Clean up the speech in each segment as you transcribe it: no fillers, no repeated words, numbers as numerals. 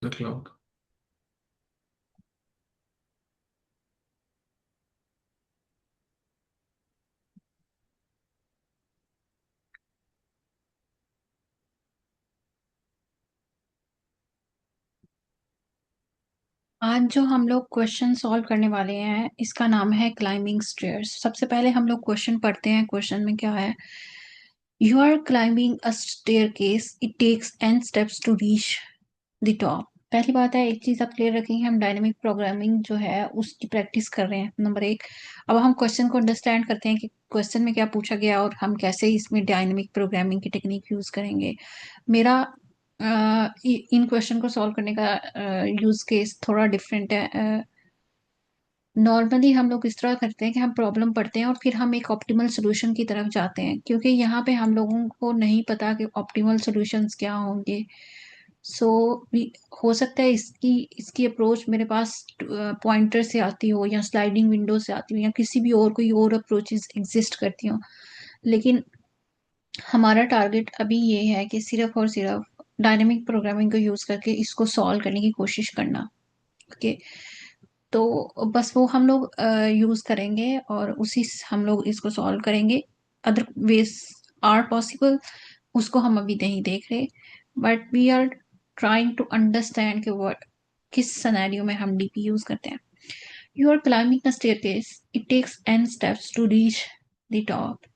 The clock. आज जो हम लोग क्वेश्चन सॉल्व करने वाले हैं इसका नाम है क्लाइंबिंग स्टेयर्स। सबसे पहले हम लोग क्वेश्चन पढ़ते हैं। क्वेश्चन में क्या है? You are climbing a staircase, it takes n steps to reach the top. पहली बात है, एक चीज आप क्लियर रखेंगे, हम डायनेमिक प्रोग्रामिंग जो है उसकी प्रैक्टिस कर रहे हैं। नंबर एक, अब हम क्वेश्चन को अंडरस्टैंड करते हैं कि क्वेश्चन में क्या पूछा गया और हम कैसे इसमें डायनेमिक प्रोग्रामिंग की टेक्निक यूज करेंगे। मेरा इन क्वेश्चन को सॉल्व करने का यूज केस थोड़ा डिफरेंट है। नॉर्मली हम लोग इस तरह करते हैं कि हम प्रॉब्लम पढ़ते हैं और फिर हम एक ऑप्टिमल सोल्यूशन की तरफ जाते हैं, क्योंकि यहाँ पे हम लोगों को नहीं पता कि ऑप्टिमल सॉल्यूशंस क्या होंगे। सो हो सकता है इसकी इसकी अप्रोच मेरे पास पॉइंटर से आती हो या स्लाइडिंग विंडो से आती हो या किसी भी और कोई और अप्रोचेस एग्जिस्ट करती हो, लेकिन हमारा टारगेट अभी ये है कि सिर्फ और सिर्फ डायनेमिक प्रोग्रामिंग को यूज करके इसको सॉल्व करने की कोशिश करना। ओके, तो बस वो हम लोग यूज करेंगे और उसी से हम लोग इसको सॉल्व करेंगे। अदर वेज आर पॉसिबल, उसको हम अभी नहीं देख रहे, but we are trying to understand कि what किस सिनेरियो में हम डीपी यूज करते हैं। You are climbing a staircase, it takes n steps to reach the top.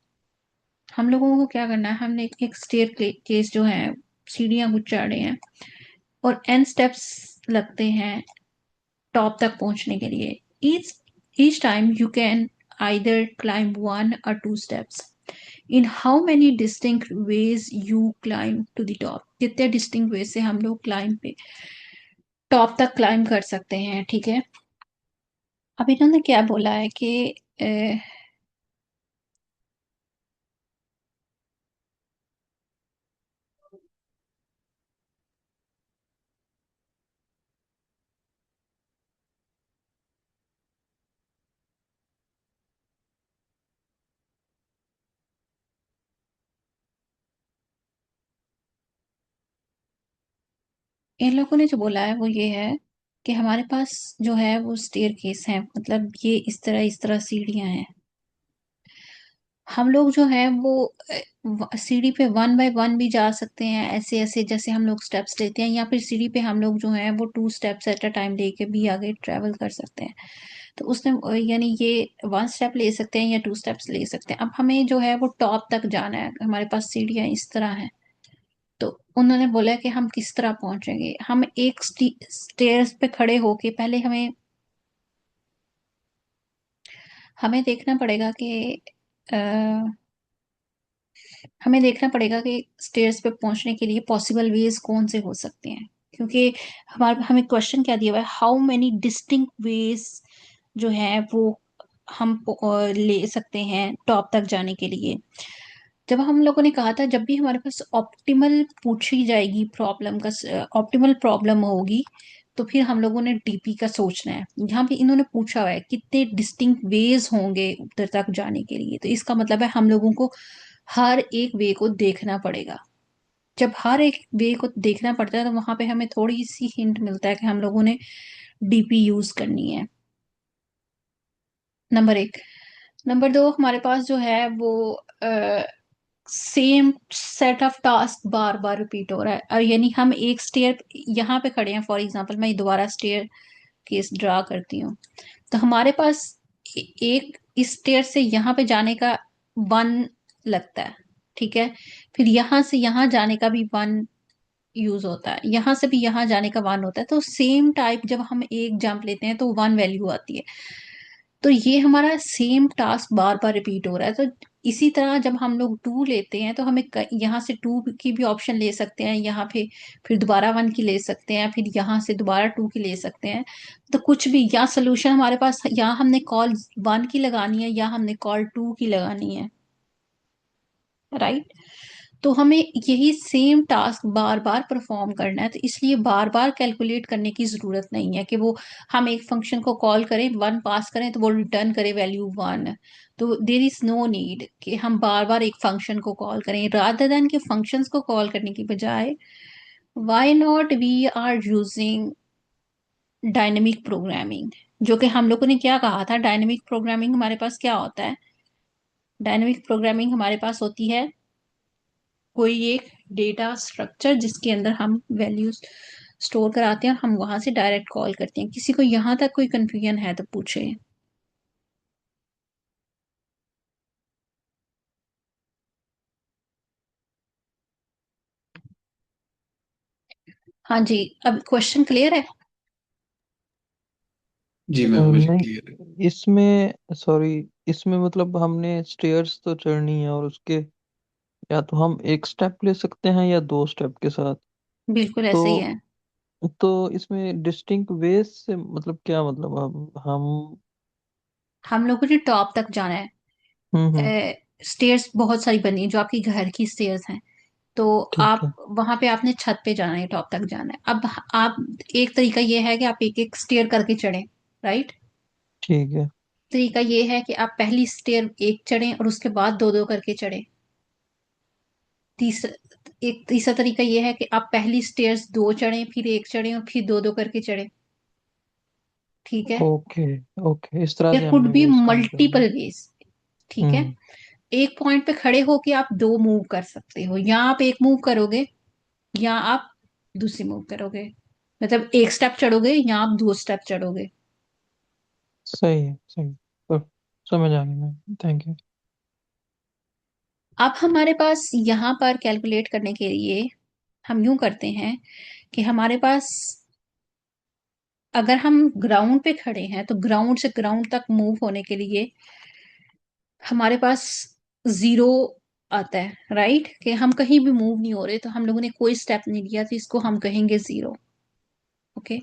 हम लोगों को क्या करना है, हमने एक स्टेयर केस जो है, सीढ़ियां कुछ चढ़ रहे हैं और n स्टेप्स लगते हैं टॉप तक पहुंचने के लिए। each time you can either climb one or two steps. In how many distinct ways you climb to the top? कितने डिस्टिंक्ट वे से हम लोग क्लाइंब पे टॉप तक क्लाइंब कर सकते हैं, ठीक है। अब इन्होंने क्या बोला है कि अ, इन लोगों ने जो बोला है वो ये है कि हमारे पास जो है वो स्टेयर केस है, मतलब ये इस तरह सीढ़ियां हैं। हम लोग जो है वो सीढ़ी पे वन बाय वन भी जा सकते हैं, ऐसे ऐसे जैसे हम लोग स्टेप्स लेते हैं, या फिर सीढ़ी पे हम लोग जो है वो two steps at a time लेके भी आगे ट्रेवल कर सकते हैं। तो उसने यानी ये वन स्टेप ले सकते हैं या टू स्टेप्स ले सकते हैं। अब हमें जो है वो टॉप तक जाना है, हमारे पास सीढ़ियां इस तरह है। तो उन्होंने बोला कि हम किस तरह पहुंचेंगे। हम एक स्टेयर्स पे खड़े होके पहले हमें देखना पड़ेगा कि हमें देखना पड़ेगा कि स्टेयर्स पे पहुंचने के लिए पॉसिबल वेज कौन से हो सकते हैं, क्योंकि हमारे हमें क्वेश्चन क्या दिया हुआ है, हाउ मेनी डिस्टिंक्ट वेज जो है वो हम ले सकते हैं टॉप तक जाने के लिए। जब हम लोगों ने कहा था जब भी हमारे पास ऑप्टिमल पूछी जाएगी प्रॉब्लम का, ऑप्टिमल प्रॉब्लम होगी, तो फिर हम लोगों ने डीपी का सोचना है। यहाँ पे इन्होंने पूछा हुआ है कितने डिस्टिंक्ट वेज होंगे उधर तक जाने के लिए, तो इसका मतलब है हम लोगों को हर एक वे को देखना पड़ेगा। जब हर एक वे को देखना पड़ता है तो वहां पे हमें थोड़ी सी हिंट मिलता है कि हम लोगों ने डीपी यूज करनी है। नंबर एक। नंबर दो, हमारे पास जो है वो same set of task bar bar repeat हो रहा है, और यानी हम एक स्टेयर यहाँ पे खड़े हैं, फॉर एग्जांपल मैं दोबारा स्टेयर केस ड्रा करती हूँ। तो हमारे पास एक इस स्टेयर से यहाँ पे जाने का वन लगता है, ठीक है। फिर यहाँ से यहाँ जाने का भी वन यूज होता है, यहाँ से भी यहाँ जाने का वन होता है। तो सेम टाइप जब हम एक जंप लेते हैं तो वन वैल्यू आती है। तो ये हमारा सेम टास्क बार बार रिपीट हो रहा है। तो इसी तरह जब हम लोग टू लेते हैं तो हमें यहाँ से टू की भी ऑप्शन ले सकते हैं, यहाँ पे फिर दोबारा वन की ले सकते हैं, फिर यहाँ से दोबारा टू की ले सकते हैं। तो कुछ भी, या सोल्यूशन हमारे पास यहाँ हमने कॉल वन की लगानी है या हमने कॉल टू की लगानी है, राइट। तो हमें यही सेम टास्क बार बार परफॉर्म करना है, तो इसलिए बार बार कैलकुलेट करने की जरूरत नहीं है कि वो हम एक फंक्शन को कॉल करें, वन पास करें तो वो रिटर्न करे वैल्यू वन। तो देर इज नो नीड कि हम बार बार एक फंक्शन को कॉल करें, रादर देन कि फंक्शंस को कॉल करने की बजाय why not we are using dynamic programming, जो कि हम लोगों ने क्या कहा था, डायनेमिक प्रोग्रामिंग हमारे पास क्या होता है? डायनेमिक प्रोग्रामिंग हमारे पास होती है कोई एक डेटा स्ट्रक्चर जिसके अंदर हम वैल्यूज स्टोर कराते हैं और हम वहां से डायरेक्ट कॉल करते हैं। किसी को यहां तक कोई कंफ्यूजन है तो पूछे। हाँ जी, अब क्वेश्चन क्लियर है? जी मैम, मुझे क्लियर है। नहीं, इसमें सॉरी, इसमें मतलब हमने स्टेयर्स तो चढ़नी है और उसके या तो हम एक स्टेप ले सकते हैं या दो स्टेप के साथ। बिल्कुल ऐसे ही तो है। इसमें डिस्टिंक्ट वेज से मतलब क्या मतलब हम। हम लोगों को टॉप तक जाना हम्म। है। स्टेयर्स बहुत सारी बनी है जो आपकी घर की स्टेयर्स हैं। तो ठीक आप है। वहां पे आपने छत पे जाना है, टॉप तक जाना है। अब आप, एक तरीका ये है कि आप एक एक स्टेयर करके चढ़ें, राइट? ठीक है। तरीका ये है कि आप पहली स्टेयर एक चढ़ें और उसके बाद दो दो करके चढ़ें। तीसरा एक तीसरा तरीका ये है कि आप पहली स्टेयर्स दो चढ़ें, फिर एक चढ़ें और फिर दो दो करके चढ़ें। ठीक है? ओके। ओके, इस तरह देयर से कुड हमने बी वेज काउंट करना मल्टीपल है। वेज। ठीक है? हम्म। एक पॉइंट पे खड़े होके आप दो मूव कर सकते हो, या आप एक मूव करोगे या आप दूसरी मूव करोगे। मतलब एक स्टेप चढ़ोगे या आप दो स्टेप चढ़ोगे। सही है, सही है। तो समझ आ गई मैम, थैंक यू। अब हमारे पास यहाँ पर कैलकुलेट करने के लिए हम यूं करते हैं कि हमारे पास, अगर हम ग्राउंड पे खड़े हैं तो ग्राउंड से ग्राउंड तक मूव होने के लिए हमारे पास जीरो आता है, राइट? कि हम कहीं भी मूव नहीं हो रहे, तो हम लोगों ने कोई स्टेप नहीं लिया, तो इसको हम कहेंगे zero. Okay,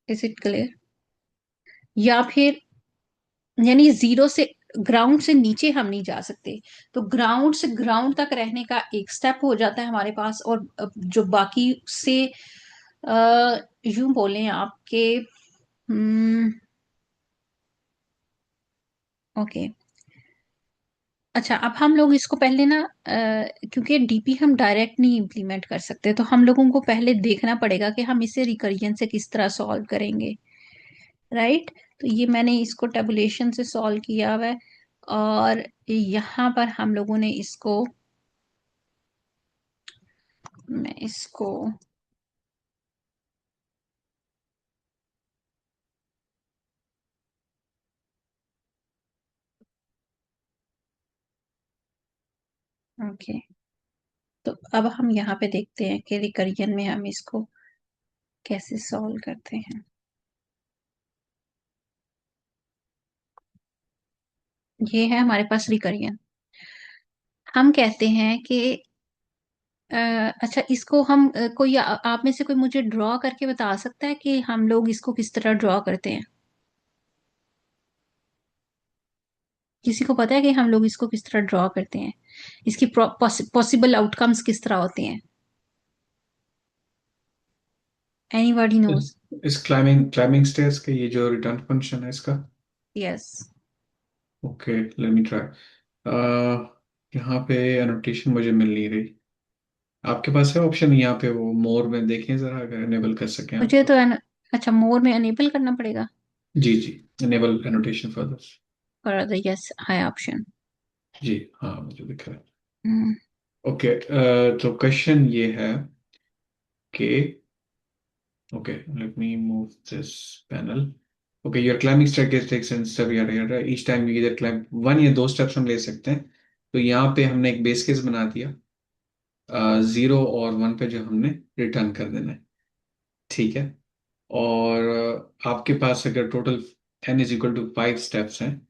is it clear? या फिर, यानी जीरो से, ग्राउंड से नीचे हम नहीं जा सकते, तो ग्राउंड से ग्राउंड तक रहने का एक स्टेप हो जाता है हमारे पास। और जो बाकी से यूं बोलें आपके, ओके, अच्छा, अब हम लोग इसको पहले ना, क्योंकि डीपी हम डायरेक्ट नहीं इम्प्लीमेंट कर सकते, तो हम लोगों को पहले देखना पड़ेगा कि हम इसे रिकरियन से किस तरह सॉल्व करेंगे, राइट? तो ये मैंने इसको टेबुलेशन से सॉल्व किया हुआ है। और यहाँ पर हम लोगों ने इसको, मैं इसको, ओके, तो अब हम यहाँ पे देखते हैं कि रिकरियन में हम इसको कैसे सॉल्व करते हैं। ये है हमारे पास रिकरियन। हम कहते हैं कि अच्छा, इसको हम कोई आप में से कोई मुझे ड्रॉ करके बता सकता है कि हम लोग इसको किस तरह ड्रॉ करते हैं? किसी को पता है कि हम लोग इसको किस तरह ड्रॉ करते हैं? इसकी पॉसिबल आउटकम्स किस तरह होते हैं? एनीबॉडी इस नोज? इस क्लाइंबिंग स्टेयर्स के ये जो रिटर्न फंक्शन है इसका। Yes. Okay, let me try. यहाँ पे एनोटेशन मुझे मिल नहीं रही। आपके पास है ऑप्शन यहाँ पे, वो मोर में देखें जरा, अगर इनेबल कर सकें आप मुझे तो। तो अच्छा, मोर में अनेबल करना पड़ेगा। जी जी, इनेबल एनोटेशन फॉर दिस। और यस, हाई ऑप्शन। जी हाँ, मुझे दिख रहा है। ओके, तो क्वेश्चन ये है कि, okay, let me move this panel. Okay, your climbing staircase takes in step, यार यार, ईच टाइम यू इधर क्लाइंब वन या दो स्टेप्स हम ले सकते हैं। तो यहाँ पे हमने एक बेस केस बना दिया, जीरो और वन पे जो हमने रिटर्न कर देना है। ठीक है। और आपके पास अगर टोटल n = 5 स्टेप्स हैं,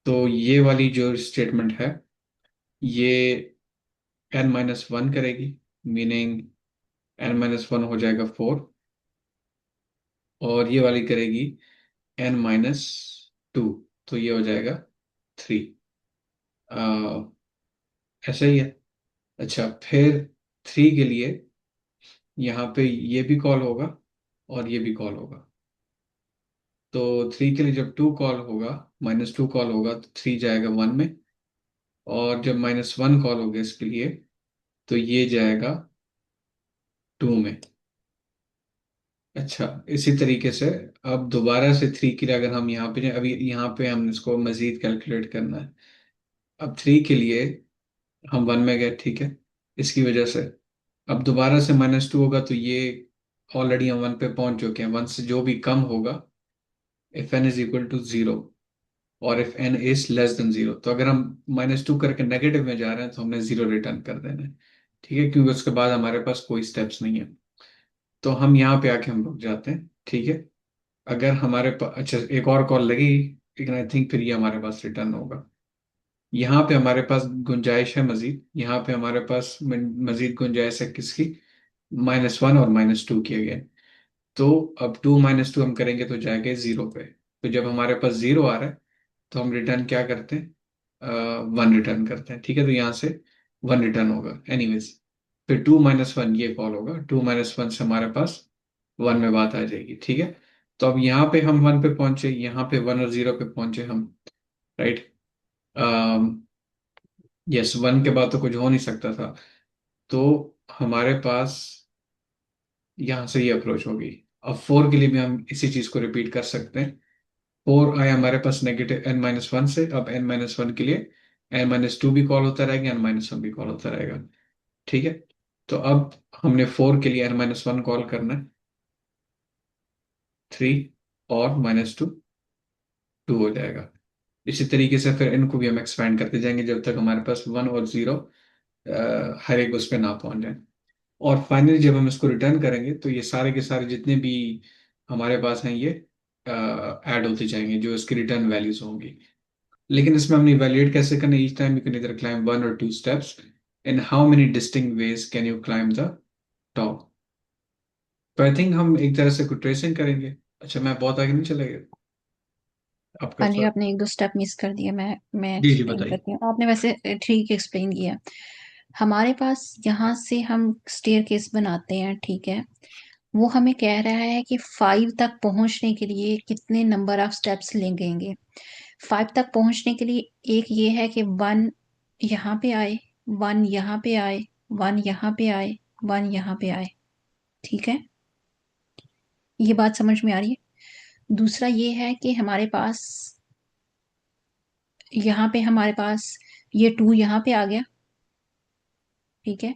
तो ये वाली जो स्टेटमेंट है, ये n-1 करेगी, मीनिंग n-1 हो जाएगा 4। और ये वाली करेगी n-2, तो ये हो जाएगा 3। ऐसा ही है। अच्छा, फिर 3 के लिए यहाँ पे ये भी कॉल होगा और ये भी कॉल होगा। तो 3 के लिए जब 2 कॉल होगा, -2 कॉल होगा, तो 3 जाएगा 1 में। और जब -1 कॉल होगा इसके लिए, तो ये जाएगा 2 में। अच्छा, इसी तरीके से अब दोबारा से 3 के लिए अगर हम यहाँ पे, अभी यहाँ पे हम इसको मजीद कैलकुलेट करना है। अब 3 के लिए हम 1 में गए, ठीक है, इसकी वजह से अब दोबारा से -2 होगा, तो ये ऑलरेडी हम 1 पे पहुंच चुके हैं। 1 से जो भी कम होगा, if n is equal to 0 और if n is less than 0, तो अगर हम -2 करके नेगेटिव में जा रहे हैं तो हमने 0 रिटर्न कर देना है, ठीक है, क्योंकि उसके बाद हमारे पास कोई स्टेप्स नहीं है। तो हम यहाँ पे आके हम रुक जाते हैं, ठीक है। अगर हमारे पास, अच्छा, एक और कॉल लगी, लेकिन आई थिंक फिर ये हमारे पास रिटर्न होगा। यहाँ पे हमारे पास गुंजाइश है मजीद, यहाँ पे हमारे पास मजीद गुंजाइश है किसकी? -1 और -2 की अगेन। तो अब 2 - 2 हम करेंगे तो जाएंगे 0 पे। तो जब हमारे पास 0 आ रहा है तो हम रिटर्न क्या करते हैं? 1 रिटर्न करते हैं, ठीक है। तो यहाँ से 1 रिटर्न होगा एनीवेज। फिर 2 - 1 ये कॉल होगा, 2 - 1 से हमारे पास 1 में बात आ जाएगी, ठीक है। तो अब यहाँ पे हम 1 पे पहुंचे, यहाँ पे 1 और 0 पे पहुंचे हम, राइट। यस, 1 के बाद तो कुछ हो नहीं सकता था। तो हमारे पास यहाँ से ये अप्रोच होगी। अब 4 के लिए भी हम इसी चीज को रिपीट कर सकते हैं। 4 आया हमारे पास नेगेटिव n-1 से, अब n-1 के लिए n-2 भी कॉल होता रहेगा, n-1 भी कॉल होता रहेगा, ठीक है। तो अब हमने 4 के लिए n-1 कॉल करना है, 3 और -2 2 हो जाएगा। इसी तरीके से फिर इनको भी हम एक्सपेंड करते जाएंगे जब तक हमारे पास 1 और 0 हर एक उस पर ना पहुंच जाए। और फाइनली जब हम इसको रिटर्न करेंगे तो ये सारे के सारे जितने भी हमारे पास हैं ये ऐड होते जाएंगे, जो इसकी रिटर्न वैल्यूज होंगी। लेकिन इसमें हमने इवैल्यूएट कैसे करना है? ईच टाइम यू कैन इधर climb 1 or 2 steps, in how many distinct veg can you climb the top. तो आई थिंक हम एक तरह से कुछ ट्रेसिंग करेंगे। अच्छा, मैं बहुत आगे नहीं चला गया, आपका हाँ जी, सर? आपने एक दो स्टेप मिस कर दिए। मैं जी जी, एक्सप्लेन बताइए। करती हूँ। आपने वैसे ठीक एक्सप्लेन किया। हमारे पास यहाँ से हम स्टेयर केस बनाते हैं, ठीक है। वो हमें कह रहा है कि 5 तक पहुंचने के लिए कितने नंबर ऑफ स्टेप्स लगेंगे। 5 तक पहुंचने के लिए एक ये है कि 1 यहाँ पे आए, 1 यहाँ पे आए, 1 यहाँ पे आए, 1 यहाँ पे आए, ठीक है। ये बात समझ में आ रही है? दूसरा ये है कि हमारे पास यहाँ पे हमारे पास ये 2 यहाँ पे आ गया, ठीक है।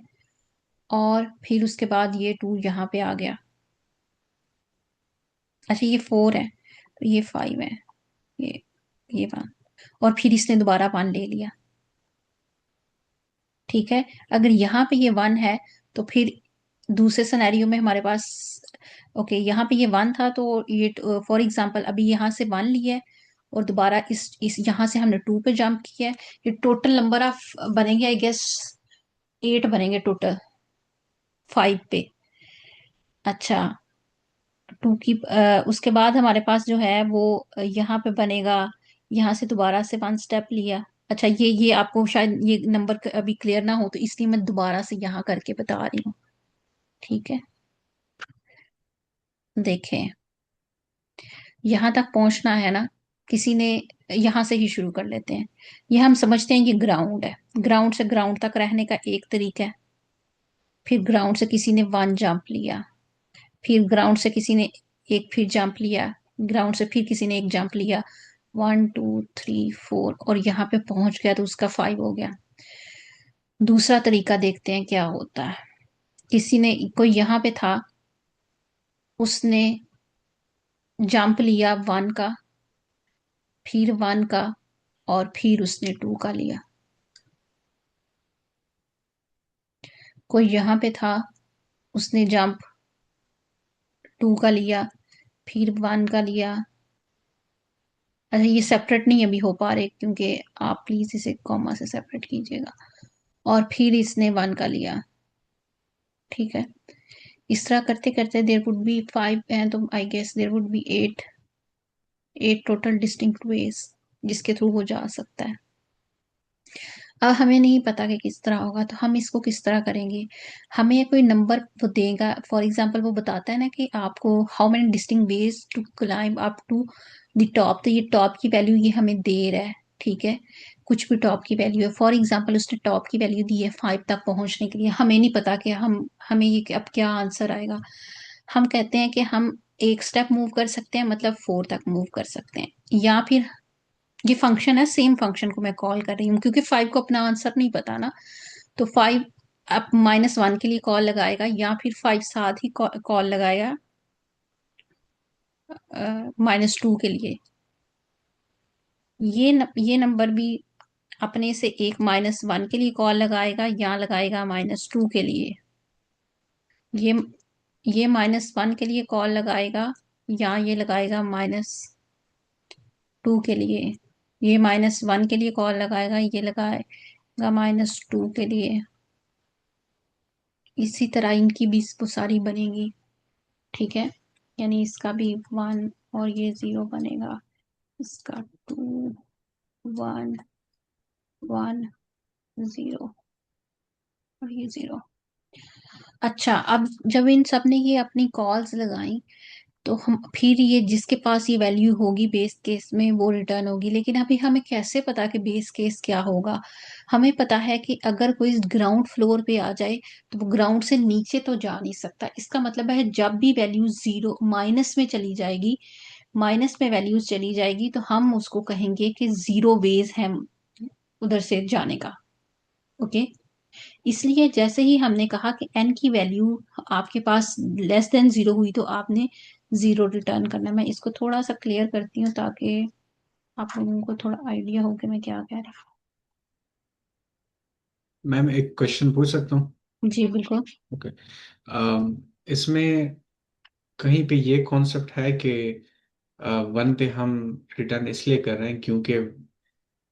और फिर उसके बाद ये 2 यहाँ पे आ गया। अच्छा, ये 4 है तो ये 5 है, ये ये 1। और फिर इसने दोबारा 1 ले लिया, ठीक है। अगर यहाँ पे ये 1 है तो फिर दूसरे सिनेरियो में हमारे पास, ओके, यहाँ पे ये 1 था तो ये फॉर एग्जांपल अभी यहाँ से 1 लिया है और दोबारा इस यहाँ से हमने 2 पे जंप किया है। ये टोटल नंबर ऑफ बनेंगे, आई गेस 8 बनेंगे टोटल 5 पे। अच्छा, 2 की उसके बाद हमारे पास जो है वो यहाँ पे बनेगा। यहाँ से दोबारा से 1 स्टेप लिया। अच्छा, ये आपको शायद ये नंबर अभी क्लियर ना हो तो इसलिए मैं दोबारा से यहाँ करके बता रही हूँ, ठीक है। देखें, यहाँ तक पहुंचना है ना, किसी ने यहाँ से ही शुरू कर लेते हैं। ये हम समझते हैं ये ग्राउंड है, ग्राउंड से ग्राउंड तक रहने का एक तरीका है। फिर ग्राउंड से किसी ने 1 जंप लिया, फिर ग्राउंड से किसी ने एक फिर जंप लिया, ग्राउंड से फिर किसी ने एक जंप लिया, 1 2 3 4 और यहाँ पे पहुंच गया तो उसका 5 हो गया। दूसरा तरीका देखते हैं क्या होता है। किसी ने, कोई यहाँ पे था, उसने जंप लिया 1 का, फिर 1 का और फिर उसने 2 का लिया। कोई यहाँ पे था, उसने जंप 2 का लिया, फिर 1 का लिया। अच्छा, ये सेपरेट नहीं अभी हो पा रहे क्योंकि आप प्लीज इसे कॉमा से सेपरेट कीजिएगा। और फिर इसने 1 का लिया, ठीक है। इस तरह करते करते देयर वुड बी 5 हैं तो I guess there would be 8 total distinct ways जिसके थ्रू वो जा सकता है। अब हमें नहीं पता कि किस तरह होगा तो हम इसको किस तरह करेंगे। हमें कोई नंबर वो देगा, फॉर एग्जांपल वो बताता है ना कि आपको how many distinct ways to climb up to the top, तो ये टॉप की वैल्यू ये हमें दे रहा है, ठीक है। कुछ भी टॉप की वैल्यू है, फॉर एग्जाम्पल उसने टॉप की वैल्यू दी है 5 तक पहुंचने के लिए, हमें नहीं पता कि हमें ये अब क्या आंसर आएगा। हम कहते हैं कि हम एक स्टेप मूव कर सकते हैं, मतलब 4 तक मूव कर सकते हैं, या फिर ये फंक्शन है, सेम फंक्शन को मैं कॉल कर रही हूँ क्योंकि 5 को अपना आंसर नहीं पता ना, तो 5 अब -1 के लिए कॉल लगाएगा, या फिर 5 साथ ही कॉल लगाएगा -2 के लिए। ये नंबर भी अपने से एक -1 के लिए कॉल लगाएगा, या लगाएगा -2 के लिए। ये ये -1 के लिए कॉल लगाएगा, या ये लगाएगा -2 के लिए। ये -1 के लिए कॉल लगाएगा, ये लगाएगा -2 के लिए। इसी तरह इनकी भी वो सारी बनेगी, ठीक है। यानी इसका भी 1 और ये 0 बनेगा, इसका 2 1 1 0 और ये 0। अच्छा, अब जब इन सब ने ये अपनी कॉल्स लगाई, तो हम फिर ये जिसके पास ये वैल्यू होगी बेस केस में वो रिटर्न होगी, लेकिन अभी हमें कैसे पता कि बेस केस क्या होगा। हमें पता है कि अगर कोई ग्राउंड फ्लोर पे आ जाए तो वो ग्राउंड से नीचे तो जा नहीं सकता, इसका मतलब है जब भी वैल्यू जीरो माइनस में चली जाएगी, माइनस में वैल्यूज चली जाएगी, तो हम उसको कहेंगे कि जीरो वेज है उधर से जाने का। ओके, इसलिए जैसे ही हमने कहा कि n की वैल्यू आपके पास लेस देन 0 हुई तो आपने 0 रिटर्न करना है। मैं इसको थोड़ा सा क्लियर करती हूँ ताकि आप लोगों को थोड़ा आइडिया हो कि मैं क्या कह रही मैम एक क्वेश्चन पूछ सकता हूँ? हूँ। जी बिल्कुल। ओके। इसमें कहीं पे ये कॉन्सेप्ट है कि वन पे हम रिटर्न इसलिए कर रहे हैं क्योंकि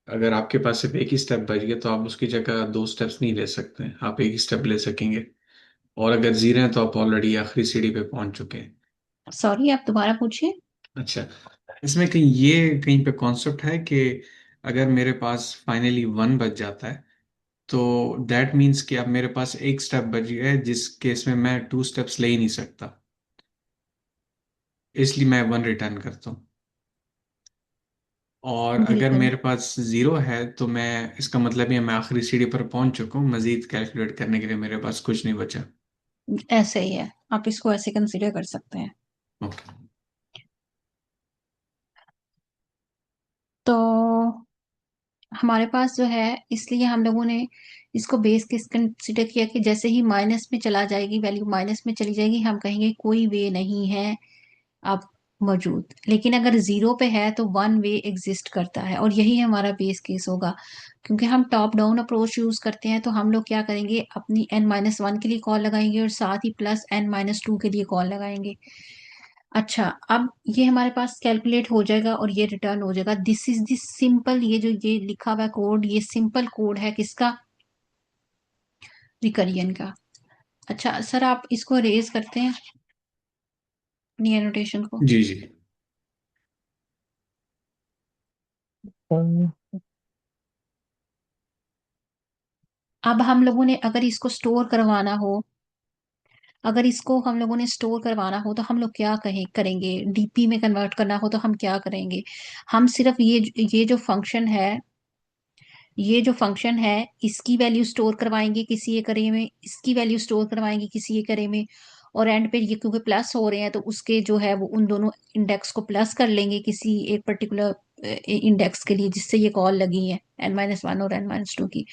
अगर आपके पास सिर्फ एक ही स्टेप बच गया तो आप उसकी जगह दो स्टेप्स नहीं ले सकते, आप एक ही स्टेप ले सकेंगे। और अगर जीरो हैं तो आप ऑलरेडी आखिरी सीढ़ी पे पहुंच चुके हैं। सॉरी, आप दोबारा पूछिए। अच्छा, इसमें कहीं पे कॉन्सेप्ट है कि अगर मेरे पास फाइनली वन बच जाता है तो दैट मीन्स कि अब मेरे पास एक स्टेप बच गया है, जिस केस में मैं टू स्टेप्स ले ही नहीं सकता, इसलिए मैं वन रिटर्न करता हूँ। और अगर बिल्कुल मेरे पास जीरो है तो मैं, इसका मतलब ये मैं आखिरी सीढ़ी पर पहुंच चुका हूँ, मजीद कैलकुलेट करने के लिए मेरे पास कुछ नहीं बचा। ऐसे ही है, आप इसको ऐसे कंसिडर कर सकते हैं। ओके। तो हमारे पास जो है, इसलिए हम लोगों ने इसको बेस केस कंसिडर किया कि जैसे ही माइनस में चला जाएगी, वैल्यू माइनस में चली जाएगी, हम कहेंगे कोई वे नहीं है अब मौजूद। लेकिन अगर जीरो पे है तो वन वे एग्जिस्ट करता है, और यही हमारा बेस केस होगा। क्योंकि हम टॉप डाउन अप्रोच यूज करते हैं, तो हम लोग क्या करेंगे, अपनी n-1 के लिए कॉल लगाएंगे और साथ ही +n-2 के लिए कॉल लगाएंगे। अच्छा, अब ये हमारे पास कैलकुलेट हो जाएगा और ये रिटर्न हो जाएगा। दिस इज दिस सिंपल, ये जो ये लिखा हुआ कोड, ये सिंपल कोड है किसका, रिकरियन का। अच्छा सर, आप इसको रेज करते हैं अपनी एनोटेशन को। जी जी। अम, अब हम लोगों ने अगर इसको स्टोर करवाना हो, अगर इसको हम लोगों ने स्टोर करवाना हो तो हम लोग क्या करेंगे, डीपी में कन्वर्ट करना हो तो हम क्या करेंगे। हम सिर्फ ये जो फंक्शन है, ये जो फंक्शन है, इसकी वैल्यू स्टोर करवाएंगे किसी एक अरे में, इसकी वैल्यू स्टोर करवाएंगे किसी एक अरे में, और एंड पे ये क्योंकि प्लस हो रहे हैं तो उसके जो है वो उन दोनों इंडेक्स को प्लस कर लेंगे किसी एक पर्टिकुलर इंडेक्स के लिए जिससे ये कॉल लगी है, n-1 और n-2 की।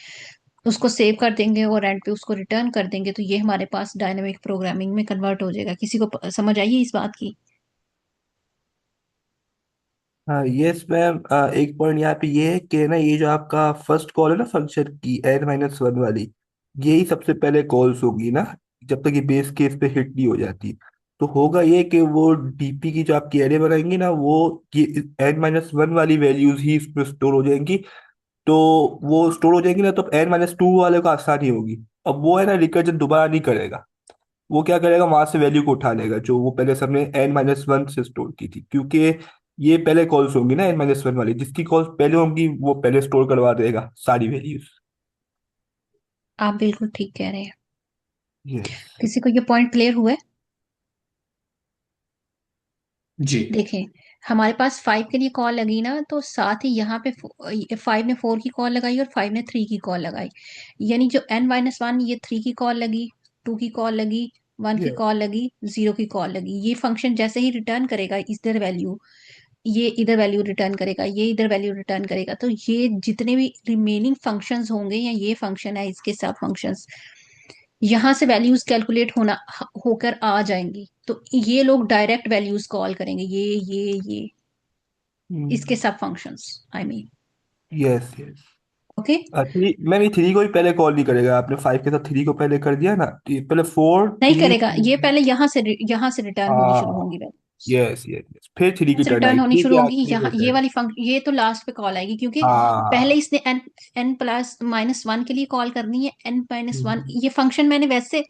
उसको सेव कर देंगे और एंड पे उसको रिटर्न कर देंगे, तो ये हमारे पास डायनामिक प्रोग्रामिंग में कन्वर्ट हो जाएगा। किसी को समझ आई है इस बात की? हाँ यस मैम, एक पॉइंट यहाँ पे ये है कि ना ये जो आपका फर्स्ट कॉल है ना फंक्शन की n-1 वाली, यही सबसे पहले कॉल्स होगी ना, जब तक ये बेस केस पे हिट नहीं हो जाती। तो होगा ये कि वो डीपी की जो आपकी एरे बनाएंगी ना, वो ये n-1 वाली वैल्यूज ही इसमें स्टोर हो जाएंगी। तो वो स्टोर हो जाएंगी ना, तो n-2 वाले को आसानी होगी। अब वो है ना रिकर्जन दोबारा नहीं करेगा। वो क्या करेगा, वहां से वैल्यू को उठा लेगा जो वो पहले सबने n-1 से स्टोर की थी, क्योंकि ये पहले कॉल्स होंगी ना n-1 वाली, जिसकी कॉल्स पहले होंगी वो पहले स्टोर करवा देगा सारी वैल्यूज। आप बिल्कुल ठीक कह रहे हैं। यस। किसी को ये पॉइंट क्लियर हुआ है? जी। देखें, हमारे पास 5 के लिए कॉल लगी ना, तो साथ ही यहाँ पे 5 ने 4 की कॉल लगाई और 5 ने 3 की कॉल लगाई, यानी जो n-1 ये 3 की कॉल लगी, 2 की कॉल लगी, 1 की यस कॉल लगी, 0 की कॉल लगी। ये फंक्शन जैसे ही रिटर्न करेगा इधर वैल्यू, ये इधर वैल्यू रिटर्न करेगा, ये इधर वैल्यू रिटर्न करेगा, तो ये जितने भी रिमेनिंग फंक्शंस होंगे, या ये फंक्शन है इसके सब फंक्शंस, यहाँ से वैल्यूज कैलकुलेट होकर आ जाएंगी। तो ये लोग डायरेक्ट वैल्यूज कॉल करेंगे, ये इसके सब functions, I mean. Yes yes. Okay. Three ma'am, ये थ्री को भी पहले कॉल नहीं करेगा, आपने फाइव के साथ थ्री को पहले कर दिया ना, तो ये पहले फोर नहीं थ्री। करेगा, ये पहले यहाँ से रिटर्न होनी शुरू हाँ। होंगी वैल्यूज, यस यस यस, फिर थ्री की से टर्न रिटर्न आएगी, होनी थ्री शुरू के होगी। आखिरी यहाँ होता ये है। वाली ये तो लास्ट पे कॉल आएगी, क्योंकि पहले हाँ। इसने n+1 के लिए कॉल करनी है, n-1। हम्म, ये फंक्शन मैंने वैसे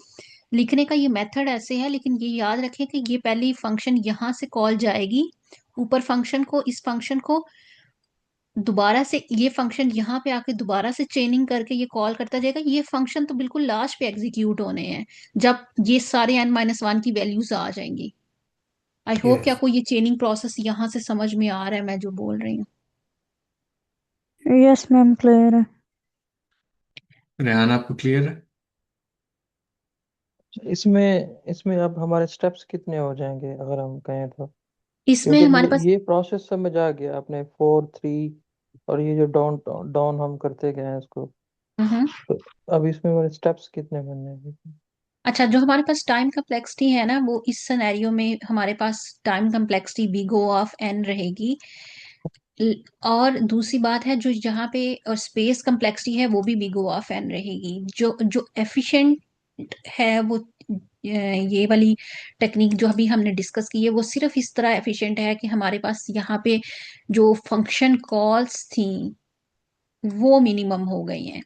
लिखने का ये मेथड ऐसे है, लेकिन ये याद रखें कि ये पहली फंक्शन यहाँ से कॉल जाएगी ऊपर फंक्शन को, इस फंक्शन को दोबारा से, ये फंक्शन यहाँ पे आके दोबारा से चेनिंग करके ये कॉल करता जाएगा। ये फंक्शन तो बिल्कुल लास्ट पे एग्जीक्यूट होने हैं, जब ये सारे n-1 की वैल्यूज आ जाएंगी। आई होप कि यस आपको ये चेनिंग प्रोसेस यहाँ से समझ में आ रहा है, मैं जो बोल रही हूँ। यस मैम, क्लियर है। रेहान, आपको क्लियर है? इसमें इसमें अब हमारे स्टेप्स कितने हो जाएंगे अगर हम कहें तो? इसमें क्योंकि हमारे मुझे पास ये प्रोसेस समझ आ गया, अपने 4 3 और ये जो डाउन डाउन हम करते गए हैं इसको, हम्म तो अब इसमें हमारे स्टेप्स कितने बनने हैं? अच्छा, जो हमारे पास टाइम कम्प्लेक्सिटी है ना, वो इस सिनेरियो में हमारे पास time complexity big O of n रहेगी। और दूसरी बात है, जो यहाँ पे और स्पेस कम्प्लेक्सिटी है वो भी बिग O ऑफ n रहेगी। जो जो एफिशिएंट है वो ये वाली टेक्निक जो अभी हमने डिस्कस की है, वो सिर्फ इस तरह एफिशिएंट है कि हमारे पास यहाँ पे जो फंक्शन कॉल्स थी वो मिनिमम हो गई हैं।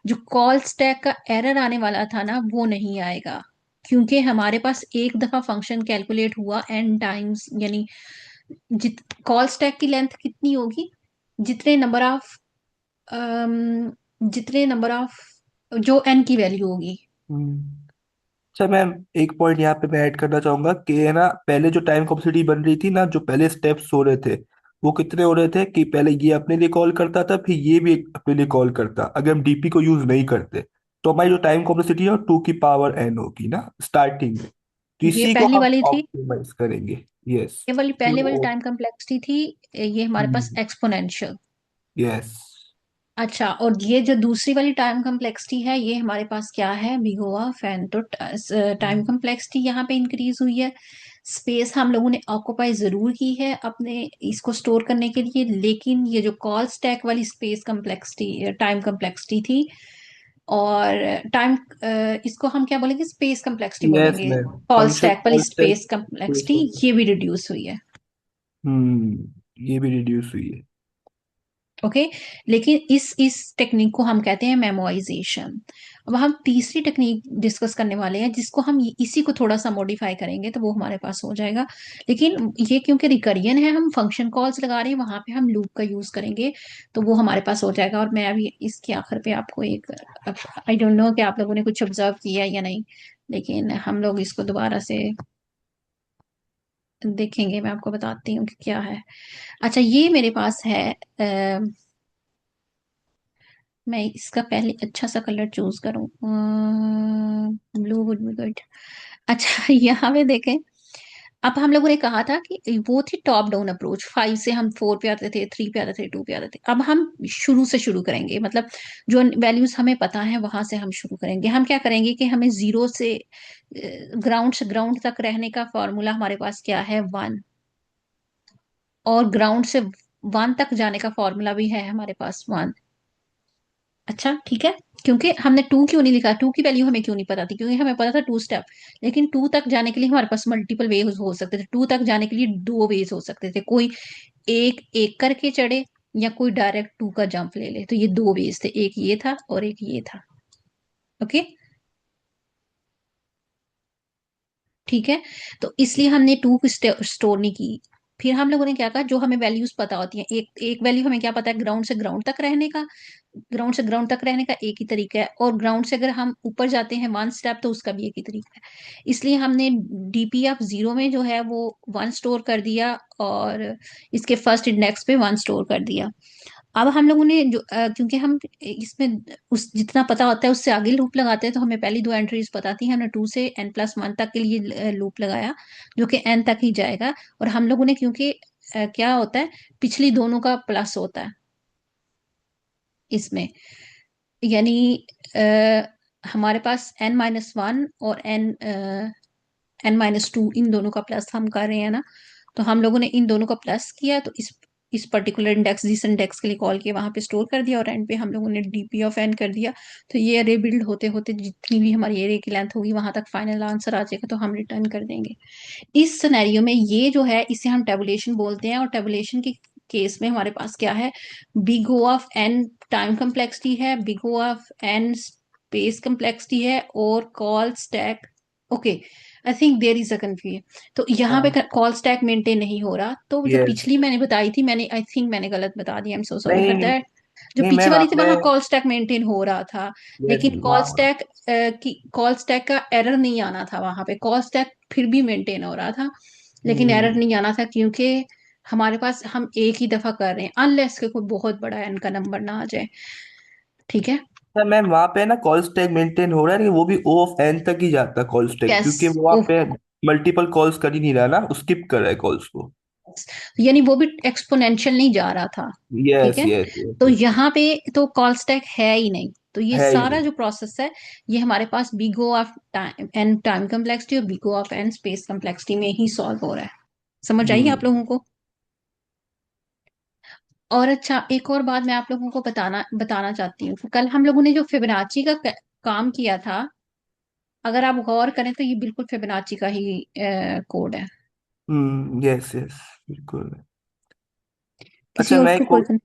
जो कॉल स्टैक का एरर आने वाला था ना, वो नहीं आएगा, क्योंकि हमारे पास एक दफा फंक्शन कैलकुलेट हुआ n टाइम्स, यानी जित कॉल स्टैक की लेंथ कितनी होगी, जितने नंबर ऑफ जितने नंबर ऑफ जो n की वैल्यू होगी। हम्म। अच्छा मैम, एक पॉइंट यहाँ पे मैं ऐड करना चाहूंगा कि है ना, पहले जो टाइम कॉम्प्लेक्सिटी बन रही थी ना, जो पहले स्टेप्स हो रहे थे, वो कितने हो रहे थे कि पहले ये अपने लिए कॉल करता था, फिर ये भी अपने लिए कॉल करता, अगर हम डीपी को यूज नहीं करते, तो हमारी जो टाइम कॉम्प्लेक्सिटी है वो 2 की पावर n होगी ना स्टार्टिंग में। तो ये इसी को पहली हम वाली थी, ऑप्टिमाइज करेंगे। यस। ये वाली पहले वाली टाइम कम्प्लेक्सिटी थी, ये हमारे पास एक्सपोनेंशियल। यस। अच्छा, और ये जो दूसरी वाली टाइम कम्प्लेक्सिटी है, ये हमारे पास क्या है, बिगोआ फैन। तो टाइम कम्प्लेक्सिटी यहाँ पे इंक्रीज हुई है। स्पेस हम लोगों ने ऑक्यूपाई जरूर की है अपने इसको स्टोर करने के लिए, लेकिन ये जो कॉल स्टैक वाली स्पेस कम्प्लेक्सिटी टाइम कम्प्लेक्सिटी थी, और टाइम इसको हम क्या बोलेंगे, स्पेस कम्प्लेक्सिटी यस बोलेंगे। मैम, कॉल फंक्शन स्टैक वाली कॉल स्पेस स्पेस कम्प्लेक्सिटी हो गया। ये भी रिड्यूस हुई है। ये भी रिड्यूस हुई है। ओके। लेकिन इस टेक्निक को हम कहते हैं मेमोराइजेशन। अब हम तीसरी टेक्निक डिस्कस करने वाले हैं, जिसको हम इसी को थोड़ा सा मॉडिफाई करेंगे तो वो हमारे पास हो जाएगा। लेकिन ये क्योंकि रिकरियन है, हम फंक्शन कॉल्स लगा रहे हैं, वहां पे हम लूप का यूज करेंगे, तो वो हमारे पास हो जाएगा। और मैं अभी इसके आखिर पे आपको एक, आई डोंट नो कि आप लोगों ने कुछ ऑब्जर्व किया है या नहीं, लेकिन हम लोग इसको दोबारा से देखेंगे। मैं आपको बताती हूँ कि क्या है। अच्छा, ये मेरे पास है, मैं इसका पहले अच्छा सा कलर चूज करूं, ब्लू वुड बी गुड। अच्छा यहाँ पे देखें, अब हम लोगों ने कहा था कि वो थी टॉप डाउन अप्रोच, 5 से हम 4 पे आते थे, 3 पे आते थे, 2 पे आते थे। अब हम शुरू से शुरू करेंगे, मतलब जो वैल्यूज हमें पता है वहां से हम शुरू करेंगे। हम क्या करेंगे कि हमें जीरो से ग्राउंड से ग्राउंड तक रहने का फॉर्मूला हमारे पास क्या है, 1। और ग्राउंड से 1 तक जाने का फॉर्मूला भी है हमारे पास, 1। अच्छा ठीक है, क्योंकि हमने 2 क्यों नहीं लिखा, 2 की वैल्यू हमें क्यों नहीं पता थी, क्योंकि हमें पता था 2 स्टेप। लेकिन 2 तक जाने के लिए हमारे पास मल्टीपल वे हो सकते थे, 2 तक जाने के लिए 2 वेज हो सकते थे, कोई एक एक करके चढ़े, या कोई डायरेक्ट 2 का जंप ले ले। तो ये 2 वेज थे, एक ये था और एक ये था। ओके, ठीक है। तो इसलिए हमने 2 को स्टोर नहीं की, फिर हम लोगों ने क्या कहा, जो हमें वैल्यूज पता होती हैं, एक एक वैल्यू हमें क्या पता है, ग्राउंड से ग्राउंड तक रहने का, ग्राउंड से ग्राउंड तक रहने का एक ही तरीका है, और ग्राउंड से अगर हम ऊपर जाते हैं वन स्टेप तो उसका भी एक ही तरीका है। इसलिए हमने डीपी ऑफ जीरो में जो है वो वन स्टोर कर दिया, और इसके फर्स्ट इंडेक्स पे वन स्टोर कर दिया। अब हम लोगों ने जो क्योंकि हम इसमें उस जितना पता होता है उससे आगे लूप लगाते हैं, तो हमें पहली दो एंट्रीज पता थी, हमने 2 से n+1 तक के लिए लूप लगाया, जो कि n तक ही जाएगा। और हम लोगों ने क्योंकि क्या होता है, पिछली दोनों का प्लस होता है इसमें, यानी हमारे पास n-1 और n-2 इन दोनों का प्लस हम कर रहे हैं ना, तो हम लोगों ने इन दोनों का प्लस किया, तो इस पर्टिकुलर इंडेक्स, जिस इंडेक्स के लिए कॉल किया वहां पे स्टोर कर दिया, और एंड पे हम लोगों ने डीपी ऑफ एन कर दिया। तो ये अरे बिल्ड होते होते जितनी भी हमारी एरे की लेंथ होगी वहां तक फाइनल आंसर आ जाएगा, तो हम रिटर्न कर देंगे। इस सिनेरियो में ये जो है इसे हम टेबुलेशन बोलते हैं, और टेबुलेशन के केस में हमारे पास क्या है, big O of N time complexity है, big O of N space complexity है, और call stack. Okay, I think there is a confusion. तो यहाँ पे हाँ, कॉल स्टैक मेंटेन नहीं हो रहा, तो जो यस। पिछली मैंने बताई थी, मैंने आई थिंक मैंने गलत बता दिया, आई एम सो सॉरी नहीं फॉर दैट। जो नहीं पीछे मैम, वाली थी आपने, वहां कॉल स्टैक मेंटेन हो रहा था, यस लेकिन वहाँ, कॉल स्टैक का एरर नहीं आना था, वहां पे कॉल स्टैक फिर भी मेंटेन हो रहा था, लेकिन एरर हम्म, नहीं आना था, क्योंकि हमारे पास हम एक ही दफा कर रहे हैं, अनलेस के कोई बहुत बड़ा एन का नंबर ना आ जाए। ठीक है। सर मैम वहाँ पे ना कॉल स्टैक मेंटेन हो रहा है, लेकिन वो भी ओ ऑफ एन तक ही जाता है कॉल स्टैक, यस। क्योंकि वो वहाँ पे मल्टीपल कॉल्स कर ही नहीं रहा ना, स्किप कर रहा है कॉल्स को। यानी वो भी एक्सपोनेंशियल नहीं जा रहा था। ठीक यस है। यस तो यस। यहाँ पे तो कॉल स्टैक है ही नहीं, तो ये है ही सारा नहीं। जो प्रोसेस है, ये हमारे पास बिगो ऑफ टाइम कम्प्लेक्सिटी और big O of N space complexity में ही सॉल्व हो रहा है। समझ आइए आप हम्म लोगों को। और अच्छा, एक और बात मैं आप लोगों को बताना बताना चाहती हूँ, कल हम लोगों ने जो फिबोनाची का काम किया था, अगर आप गौर करें तो ये बिल्कुल फिबोनाची का ही कोड है। यस यस, बिल्कुल। किसी अच्छा और मैं को एक कोई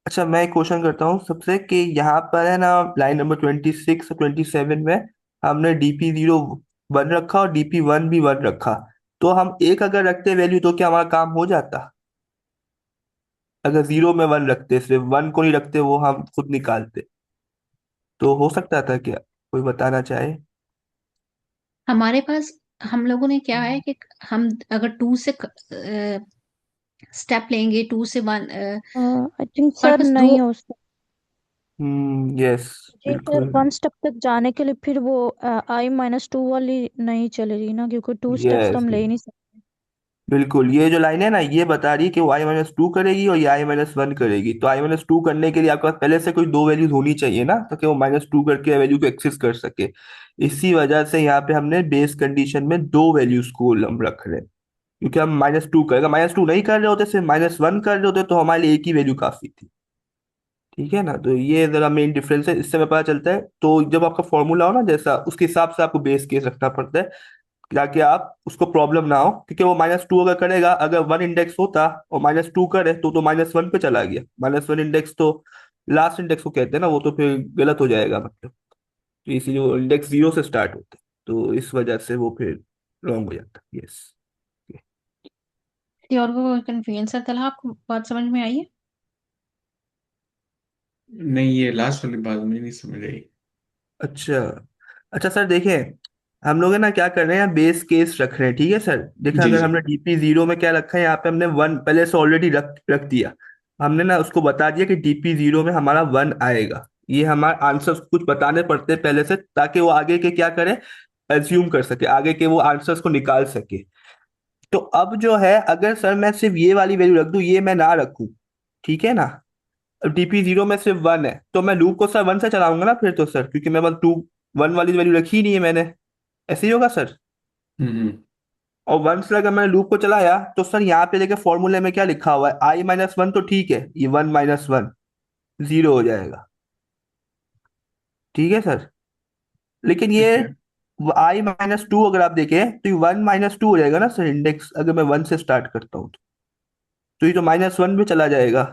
अच्छा मैं एक क्वेश्चन करता हूँ सबसे, कि यहाँ पर है ना, लाइन नंबर 26 और 27 में हमने DP0 1 रखा और DP1 भी 1 रखा। तो हम एक अगर रखते वैल्यू तो क्या हमारा काम हो जाता? अगर जीरो में 1 रखते, सिर्फ 1 को नहीं रखते, वो हम खुद निकालते, तो हो सकता था क्या? कोई बताना चाहे? हमारे पास, हम लोगों ने क्या है कि हम अगर 2 से स्टेप लेंगे, 2 से 1, आई थिंक हमारे सर पास दो। नहीं हो सकता। यस, जी सर, बिल्कुल। 1 स्टेप तक जाने के लिए फिर वो I-2 वाली नहीं चलेगी ना, क्योंकि 2 स्टेप्स तो यस, हम ले ही नहीं सकते। बिल्कुल। ये जो लाइन है ना, ये बता रही है कि वो I-2 करेगी और ये I-1 करेगी। तो I-2 करने के लिए आपके पास पहले से कोई दो वैल्यूज होनी चाहिए ना, ताकि वो -2 करके वैल्यू को एक्सेस कर सके। इसी वजह से यहाँ पे हमने बेस कंडीशन में दो वैल्यूज को हम रख रहे हैं, क्योंकि हम -2 करेगा, -2 नहीं कर रहे होते, सिर्फ -1 कर रहे होते, तो हमारे लिए एक ही वैल्यू काफी थी। ठीक है ना? तो ये जरा मेन डिफरेंस है, इससे हमें पता चलता है। तो जब आपका फॉर्मूला हो ना जैसा, उसके हिसाब से आपको बेस केस रखना पड़ता है, ताकि आप उसको प्रॉब्लम ना हो। क्योंकि वो -2 अगर करेगा, अगर 1 इंडेक्स होता और -2 करे तो -1 पे चला गया। -1 इंडेक्स तो लास्ट इंडेक्स को कहते हैं ना, वो तो फिर गलत हो जाएगा मतलब। तो इसीलिए वो इंडेक्स 0 से स्टार्ट होता है, तो इस वजह से वो फिर रॉन्ग हो जाता है। यस। किसी और को कंफ्यूजन सर, तला आपको बात समझ में आई है? नहीं, ये लास्ट वाली बात मुझे नहीं समझ आई। अच्छा, अच्छा सर देखें, हम लोग है ना क्या कर रहे हैं, बेस केस रख रहे हैं। ठीक है सर, देखें जी अगर जी। हमने DP0 में क्या रखा है, यहाँ पे हमने 1 पहले से ऑलरेडी रख रख दिया। हमने ना उसको बता दिया कि DP0 में हमारा 1 आएगा। ये हमारे आंसर्स कुछ बताने पड़ते हैं पहले से, ताकि वो आगे के क्या करे, एज्यूम कर सके, आगे के वो आंसर्स को निकाल सके। तो अब जो है, अगर सर मैं सिर्फ ये वाली वैल्यू रख दूं, ये मैं ना रखूं, ठीक है ना, DP0 में सिर्फ 1 है, तो मैं लूप को सर 1 से चलाऊंगा ना फिर तो सर, क्योंकि मैं 1 वाली वैल्यू रखी ही नहीं है मैंने। ऐसे ही होगा सर। हम्म। और 1 से अगर मैंने लूप को चलाया, तो सर यहाँ पे देखिए फॉर्मूले में क्या लिखा हुआ है, I-1 तो ठीक है, ये 1 - 1 0 हो जाएगा। ठीक है सर। लेकिन ये ठीक है। I-2 अगर आप देखें तो ये 1 - 2 हो जाएगा ना सर, इंडेक्स अगर मैं 1 से स्टार्ट करता हूँ तो ये तो -1 पे चला जाएगा।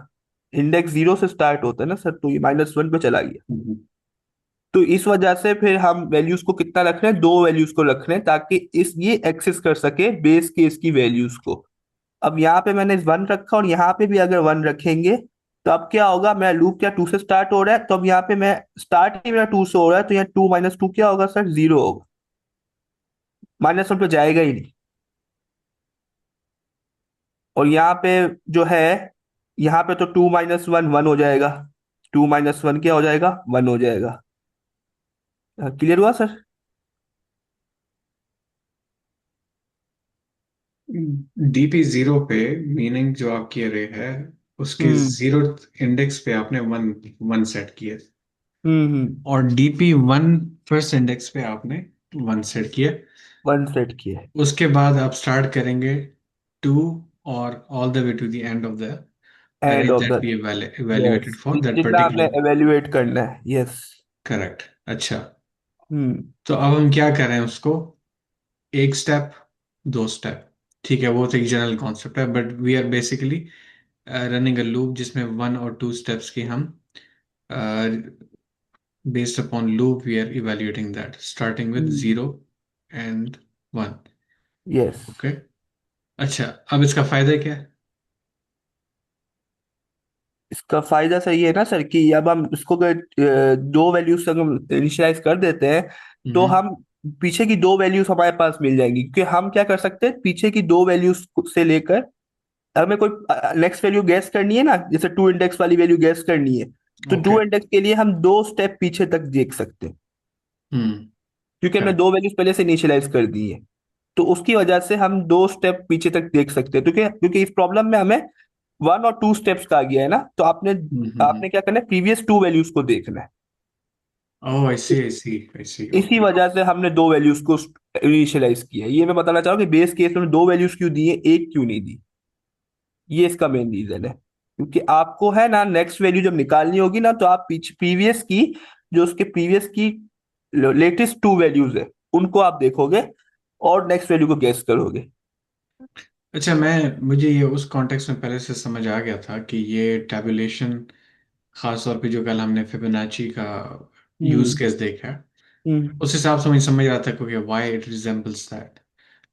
इंडेक्स 0 से स्टार्ट होता है ना सर, तो ये -1 पे चला गया। हम्म। तो इस वजह से फिर हम वैल्यूज को कितना रख रहे हैं, दो वैल्यूज को रख रहे हैं, ताकि इस ये एक्सेस कर सके बेस केस की वैल्यूज को। अब यहाँ पे मैंने 1 रखा और यहाँ पे भी अगर 1 रखेंगे तो अब क्या होगा, मेरा लूप क्या 2 से स्टार्ट हो रहा है, तो अब यहाँ पे मैं स्टार्ट ही मेरा 2 से हो रहा है, तो यहाँ 2 माइनस 2 क्या होगा सर, 0 होगा। -1 पे जाएगा ही नहीं। और यहाँ पे जो है, यहाँ पे तो 2 माइनस 1 1 हो जाएगा। 2 माइनस 1 क्या हो जाएगा, 1 हो जाएगा। क्लियर हुआ सर? डीपी जीरो पे मीनिंग जो आप कह रहे हैं, उसके हम्म जीरो इंडेक्स पे आपने वन वन सेट किया, हम्म। और डीपी वन फर्स्ट इंडेक्स पे आपने वन सेट किया। 1 सेट किया है। उसके बाद आप स्टार्ट करेंगे टू और all the way to the end of the end array of that the, we evaluated yes, for that जितना आपने particular। एवेल्युएट करना है, यस। करेक्ट। अच्छा, हम्म तो अब हम क्या कर रहे हैं उसको, एक स्टेप, दो स्टेप, ठीक है, वो तो एक जनरल कॉन्सेप्ट है, but we are basically running a loop जिसमें वन और टू स्टेप्स की हम based upon loop we are evaluating that starting with hmm. Zero and one. Yes. Okay. अच्छा, अब इसका फायदा क्या है? इसका फायदा सही है ना सर, कि अब हम इसको अगर 2 वैल्यूज तक हम इनिशियलाइज कर देते हैं, तो हम्म। हम पीछे की 2 वैल्यूज हमारे पास मिल जाएंगी, क्योंकि हम क्या कर सकते हैं, पीछे की 2 वैल्यूज से लेकर हमें कोई नेक्स्ट वैल्यू गैस करनी है ना, जैसे 2 इंडेक्स वाली वैल्यू गैस करनी है, तो ओके। 2 इंडेक्स के लिए हम 2 स्टेप पीछे तक देख सकते हैं, हम्म। क्योंकि हमने करेक्ट। 2 वैल्यूज पहले से इनिशियलाइज कर दी है। तो उसकी वजह से हम 2 स्टेप पीछे तक देख सकते हैं, क्योंकि क्योंकि इस प्रॉब्लम में हमें 1 और 2 स्टेप्स का आ गया है ना, तो आपने हम्म। आपने क्या करना है, प्रीवियस 2 वैल्यूज को देखना है। ओह, आई सी आई सी आई सी। इसी ओके। वजह से हमने 2 वैल्यूज को इनिशियलाइज किया है। ये मैं बताना चाहूंगा कि बेस केस में 2 वैल्यूज क्यों दी है, एक क्यों नहीं दी। ये इसका मेन रीजन है, क्योंकि आपको है ना नेक्स्ट वैल्यू जब निकालनी होगी ना, तो आप पीछे प्रीवियस की, जो उसके प्रीवियस की लेटेस्ट 2 वैल्यूज है, उनको आप देखोगे और नेक्स्ट वैल्यू को गेस करोगे। अच्छा, मैं मुझे ये उस कॉन्टेक्स्ट में पहले से समझ आ गया था कि ये टैबुलेशन, खास तौर पे जो कल हमने फिबोनाची का यूज हम्म केस देखा है, हम्म। उस हिसाब से मुझे समझ रहा था क्योंकि व्हाई इट रिजेंबल्स दैट।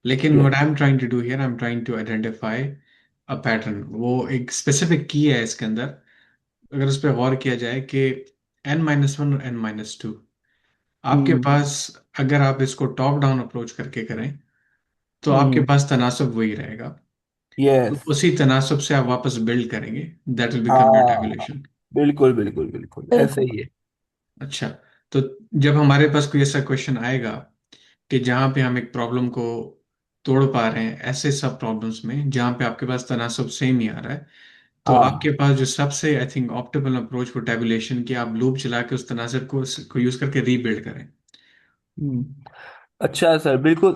लेकिन yes. What I am trying to do here, I am trying to identify a pattern. वो एक स्पेसिफिक की है इसके अंदर, अगर उस पर गौर किया जाए कि n-1 और n-2 आपके हम्म पास, अगर आप इसको टॉप डाउन अप्रोच करके करें तो आपके हम्म। पास तनासब वही रहेगा। यस। उसी तनासब से आप वापस बिल्ड करेंगे, दैट विल बिकम योर हाँ, टेबुलेशन। बिल्कुल बिल्कुल बिल्कुल ऐसा बिल्कुल। ही है। अच्छा, तो जब हमारे पास कोई ऐसा क्वेश्चन आएगा कि जहां पे हम एक प्रॉब्लम को तोड़ पा रहे हैं, ऐसे सब प्रॉब्लम्स में जहां पे आपके पास तनासब सेम ही आ रहा है, तो आपके हाँ। पास जो सबसे I think optimal approach for tabulation की, आप लूप चला के उस तनासब को यूज करके रीबिल्ड करें। हम्म। अच्छा सर, बिल्कुल।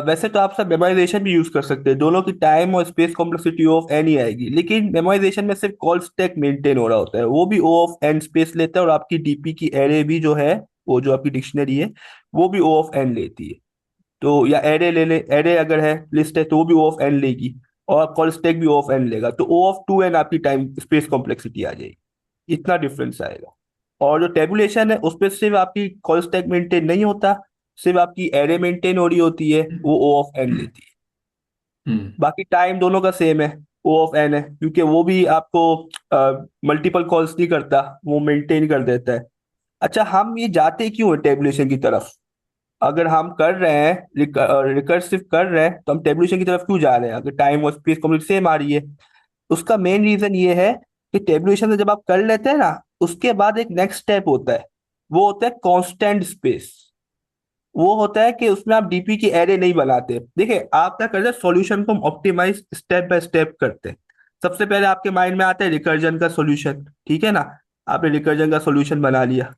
वैसे तो आप सब मेमोराइजेशन भी यूज कर सकते हैं, दोनों की टाइम और स्पेस कॉम्प्लेक्सिटी ऑफ एन ही आएगी, लेकिन मेमोराइजेशन में सिर्फ कॉल स्टैक मेंटेन हो रहा होता है, वो भी ओ ऑफ एन स्पेस लेता है, और आपकी डीपी की एरे भी जो है, वो जो आपकी डिक्शनरी है, वो भी ओ ऑफ एन लेती है। तो या एरे ले ले, एरे अगर है लिस्ट है तो वो भी ओ ऑफ एन लेगी, और कॉल स्टैक भी ओ ऑफ एन लेगा, तो ओ ऑफ 2 एन आपकी टाइम स्पेस कॉम्प्लेक्सिटी आ जाएगी। इतना डिफरेंस आएगा। और जो टेबुलेशन है उसपे सिर्फ आपकी कॉल स्टैक मेंटेन नहीं होता, सिर्फ आपकी एरे मेंटेन हो रही होती है, वो ओ ऑफ एन लेती है। हम्म। बाकी टाइम दोनों का सेम है, ओ ऑफ एन है, क्योंकि वो भी आपको मल्टीपल कॉल्स नहीं करता, वो मेंटेन कर देता है। अच्छा, हम ये जाते क्यों है टेबुलेशन की तरफ? अगर हम कर रहे हैं रिकर्सिव कर रहे हैं, तो हम टेबुलेशन की तरफ क्यों जा रहे हैं, अगर टाइम और स्पेस कंप्लीट सेम आ रही है? उसका मेन रीजन ये है कि टेबुलेशन से जब आप कर लेते हैं ना, उसके बाद एक नेक्स्ट स्टेप होता है, वो होता है कांस्टेंट स्पेस। वो होता है कि उसमें आप डीपी की एरे नहीं बनाते। देखिए, आप क्या करते हैं, सॉल्यूशन को हम ऑप्टिमाइज स्टेप बाय स्टेप करते हैं। सबसे पहले आपके माइंड में आता है रिकर्जन का सॉल्यूशन, ठीक है ना, आपने रिकर्जन का सॉल्यूशन बना लिया।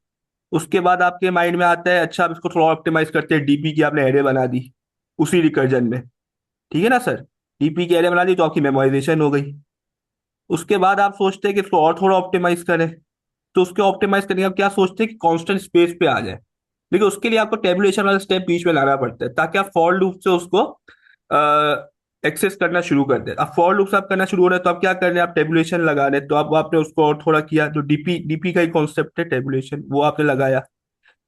उसके बाद आपके माइंड में आता है, अच्छा अब इसको थोड़ा ऑप्टिमाइज करते हैं, डीपी की आपने एरे बना दी उसी रिकर्जन में, ठीक है ना सर, डीपी की एरे बना दी तो आपकी मेमोराइजेशन हो गई। उसके बाद आप सोचते हैं कि इसको और थोड़ा ऑप्टिमाइज करें, तो उसके ऑप्टिमाइज करने के आप क्या सोचते हैं कि कांस्टेंट स्पेस पे आ जाए। लेकिन उसके लिए आपको टेबुलेशन वाला स्टेप बीच में लाना पड़ता है, ताकि आप फॉर लूप से उसको एक्सेस करना शुरू कर दें। अब फॉर लूप से आप करना शुरू हो रहे हैं, तो आप क्या कर रहे हैं, आप टेबुलेशन लगा रहे हैं, तो आप आपने उसको और थोड़ा किया, जो डीपी डीपी का ही कॉन्सेप्ट है टेबुलेशन, वो आपने लगाया।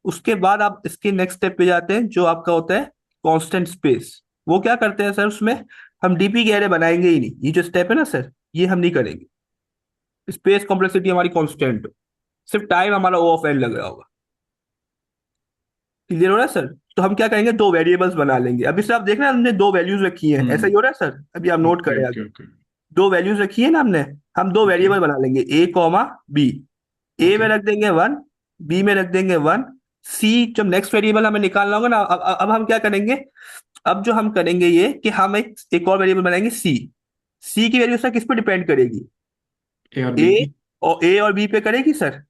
उसके बाद आप इसके नेक्स्ट स्टेप पे जाते हैं, जो आपका होता है कांस्टेंट स्पेस। वो क्या करते हैं सर, उसमें हम डीपी के एरे बनाएंगे ही नहीं, ये जो स्टेप है ना सर, ये हम नहीं करेंगे। स्पेस कॉम्प्लेक्सिटी हमारी कांस्टेंट हो, सिर्फ टाइम हमारा ओ ऑफ एन लग रहा होगा। क्लियर हो रहा है सर? तो हम क्या करेंगे, दो वेरिएबल्स बना लेंगे। अभी सर आप देख रहे हैं हमने दो वैल्यूज रखी हैं, ऐसा ही हो रहा है सर? अभी आप नोट ओके करें ओके आगे, ओके दो वैल्यूज रखी है ना हमने, हम दो ओके वेरिएबल बना लेंगे, ए कॉमा बी। ए में ओके रख देंगे 1, बी में रख देंगे 1। सी जब नेक्स्ट वेरिएबल हमें निकालना होगा ना, अब हम क्या करेंगे, अब जो हम करेंगे ये कि हम एक और वेरिएबल बनाएंगे सी। सी की वैल्यू सर किस पे डिपेंड करेगी? ए और बी ए, की। और ए और बी पे करेगी सर।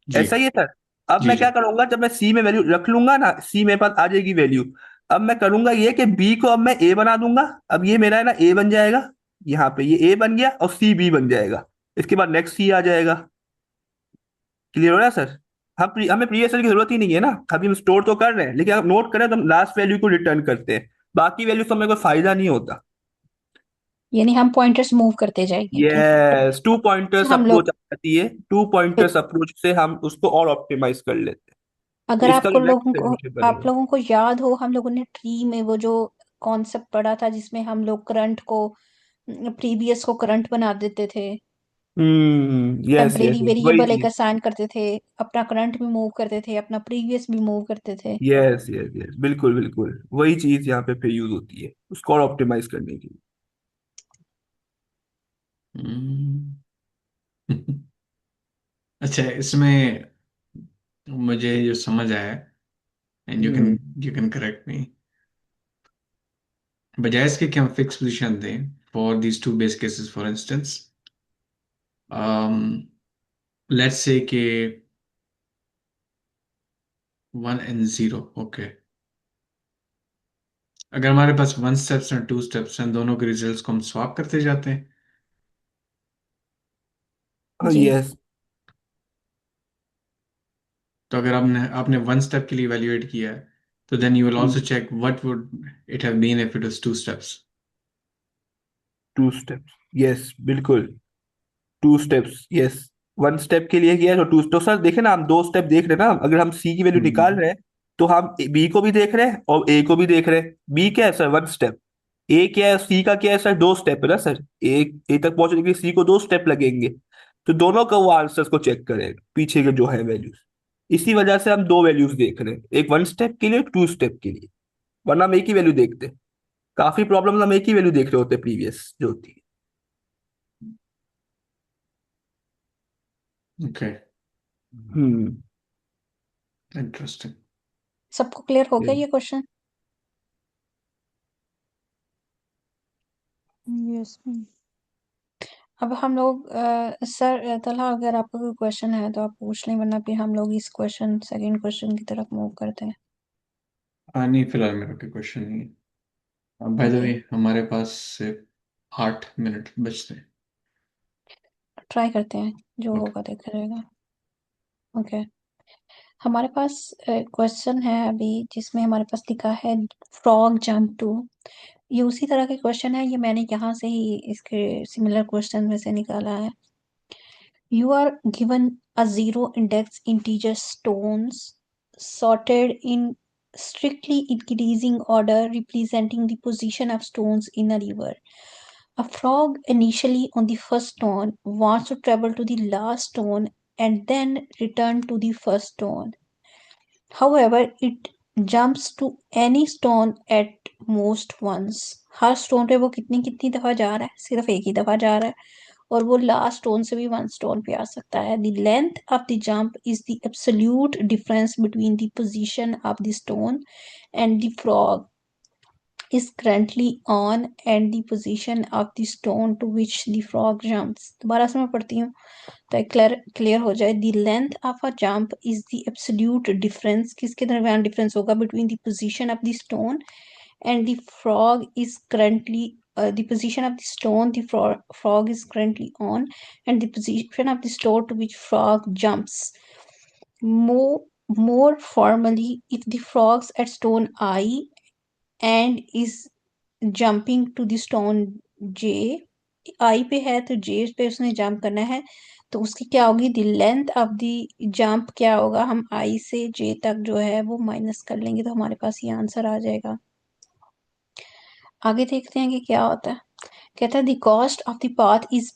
जी ऐसा ही है सर। अब जी मैं जी। क्या करूंगा, जब मैं सी में वैल्यू रख लूंगा ना, सी मेरे पास आ जाएगी वैल्यू। अब मैं करूंगा ये कि बी को अब मैं ए बना दूंगा। अब ये मेरा है ना ए बन जाएगा, यहाँ पे ये ए बन गया, और सी बी बन जाएगा। इसके बाद नेक्स्ट सी आ जाएगा। क्लियर हो रहा है सर? हमें प्रीवियस की जरूरत ही नहीं है ना, अभी हम स्टोर तो कर रहे हैं, लेकिन अगर नोट करें तो हम लास्ट वैल्यू को रिटर्न करते हैं। बाकी वैल्यू से हमें कोई फायदा नहीं होता। यानी हम पॉइंटर्स मूव करते जाएंगे, ठीक है। यस, टू अच्छा, पॉइंटर्स हम अप्रोच लोग, आ जाती है। टू पॉइंटर्स अप्रोच से हम उसको और ऑप्टिमाइज कर लेते हैं। अगर इसका आपको जो नेक्स्ट लोगों को सोल्यूशन आप बनेगा। लोगों को याद हो, हम लोगों ने ट्री में वो जो कॉन्सेप्ट पढ़ा था जिसमें हम लोग करंट को, प्रीवियस को करंट बना देते थे, यस यस टेम्परेरी यस, वही वेरिएबल एक चीज। असाइन करते थे, अपना करंट भी मूव करते थे, अपना प्रीवियस भी मूव करते थे। यस यस यस, बिल्कुल बिल्कुल वही चीज यहाँ पे फिर यूज होती है उसको और ऑप्टिमाइज करने के लिए। हम्म। अच्छा, इसमें मुझे जो समझ आया, and hmm you can correct मी, बजाय इसके कि हम फिक्स पोजीशन दें for these two base cases, for instance let's say कि 1 and 0, ओके। अगर हमारे पास 1 steps और 2 steps हैं, दोनों के रिजल्ट्स को हम स्वैप करते जाते हैं। जी। यस। तो अगर आपने आपने 1 step के लिए इवेल्युएट किया है, तो then you will also check what would it have been if it was 2 steps। Two steps, yes बिल्कुल। Two steps, yes. One step के लिए किया है तो टू, तो सर देखे ना, हम दो स्टेप देख रहे हैं ना, अगर हम सी की वैल्यू निकाल हम्म रहे हैं तो हम बी को भी देख रहे हैं और ए को भी देख रहे हैं। बी क्या है सर? 1 स्टेप। ए क्या है? सी का क्या है सर? 2 स्टेप है ना सर। ए तक पहुंचने के लिए सी को 2 स्टेप लगेंगे। तो दोनों का वो आंसर्स को चेक करें पीछे के जो है वैल्यूज। इसी वजह से हम दो वैल्यूज देख रहे हैं, एक 1 स्टेप के लिए, एक 2 स्टेप के लिए। वरना हम एक ही वैल्यू देखते। काफी प्रॉब्लम हम एक ही वैल्यू देख रहे होते प्रीवियस जो होती है। ओके, हम्म। इंटरेस्टिंग। सबको क्लियर हो गया ये क्वेश्चन? Yes ma'am. अब हम लोग सर तलहा, अगर आपका कोई क्वेश्चन है तो आप पूछ लें, वरना फिर हम लोग इस क्वेश्चन, सेकंड क्वेश्चन की तरफ मूव करते हैं। नहीं, फिलहाल मेरा कोई क्वेश्चन नहीं है। बाय द ओके, वे, हमारे पास सिर्फ 8 मिनट बचते हैं। ट्राई करते हैं, जो ओके। होगा देखा जाएगा। ओके, हमारे पास क्वेश्चन है अभी जिसमें हमारे पास लिखा है फ्रॉग जंप टू। ये उसी तरह के क्वेश्चन है, ये मैंने यहाँ से ही इसके सिमिलर क्वेश्चन में से निकाला है। You are given a zero index integer stones sorted in strictly increasing order representing the position of stones in a river. A frog initially on the first stone wants to travel to the last stone and then return to the first stone. However, it jumps to any stone at most once. Her stone पे वो कितनी कितनी दफा जा रहा है? सिर्फ एक ही दफा जा रहा है, और वो लास्ट स्टोन से भी 1 स्टोन पे आ सकता है। The length of the jump is the absolute difference between the position of the stone and the frog is currently on and the position of the stone to which the frog jumps. दोबारा से मैं पढ़ती हूँ तो clear हो जाए। The length of a jump is the absolute difference, किसके दरमियान डिफरेंस होगा, between the position of the stone and the frog is currently the position of the stone the frog is currently on and the position of the stone to which frog jumps. More formally, if the frogs at stone I and is jumping to the stone J, I पे है तो J पे उसने jump करना है, तो उसकी क्या होगी, the length of the jump क्या होगा, हम I से J तक जो है वो माइनस कर लेंगे तो हमारे पास ये आंसर आ जाएगा। आगे देखते हैं कि क्या होता है। कहता है the cost of the path is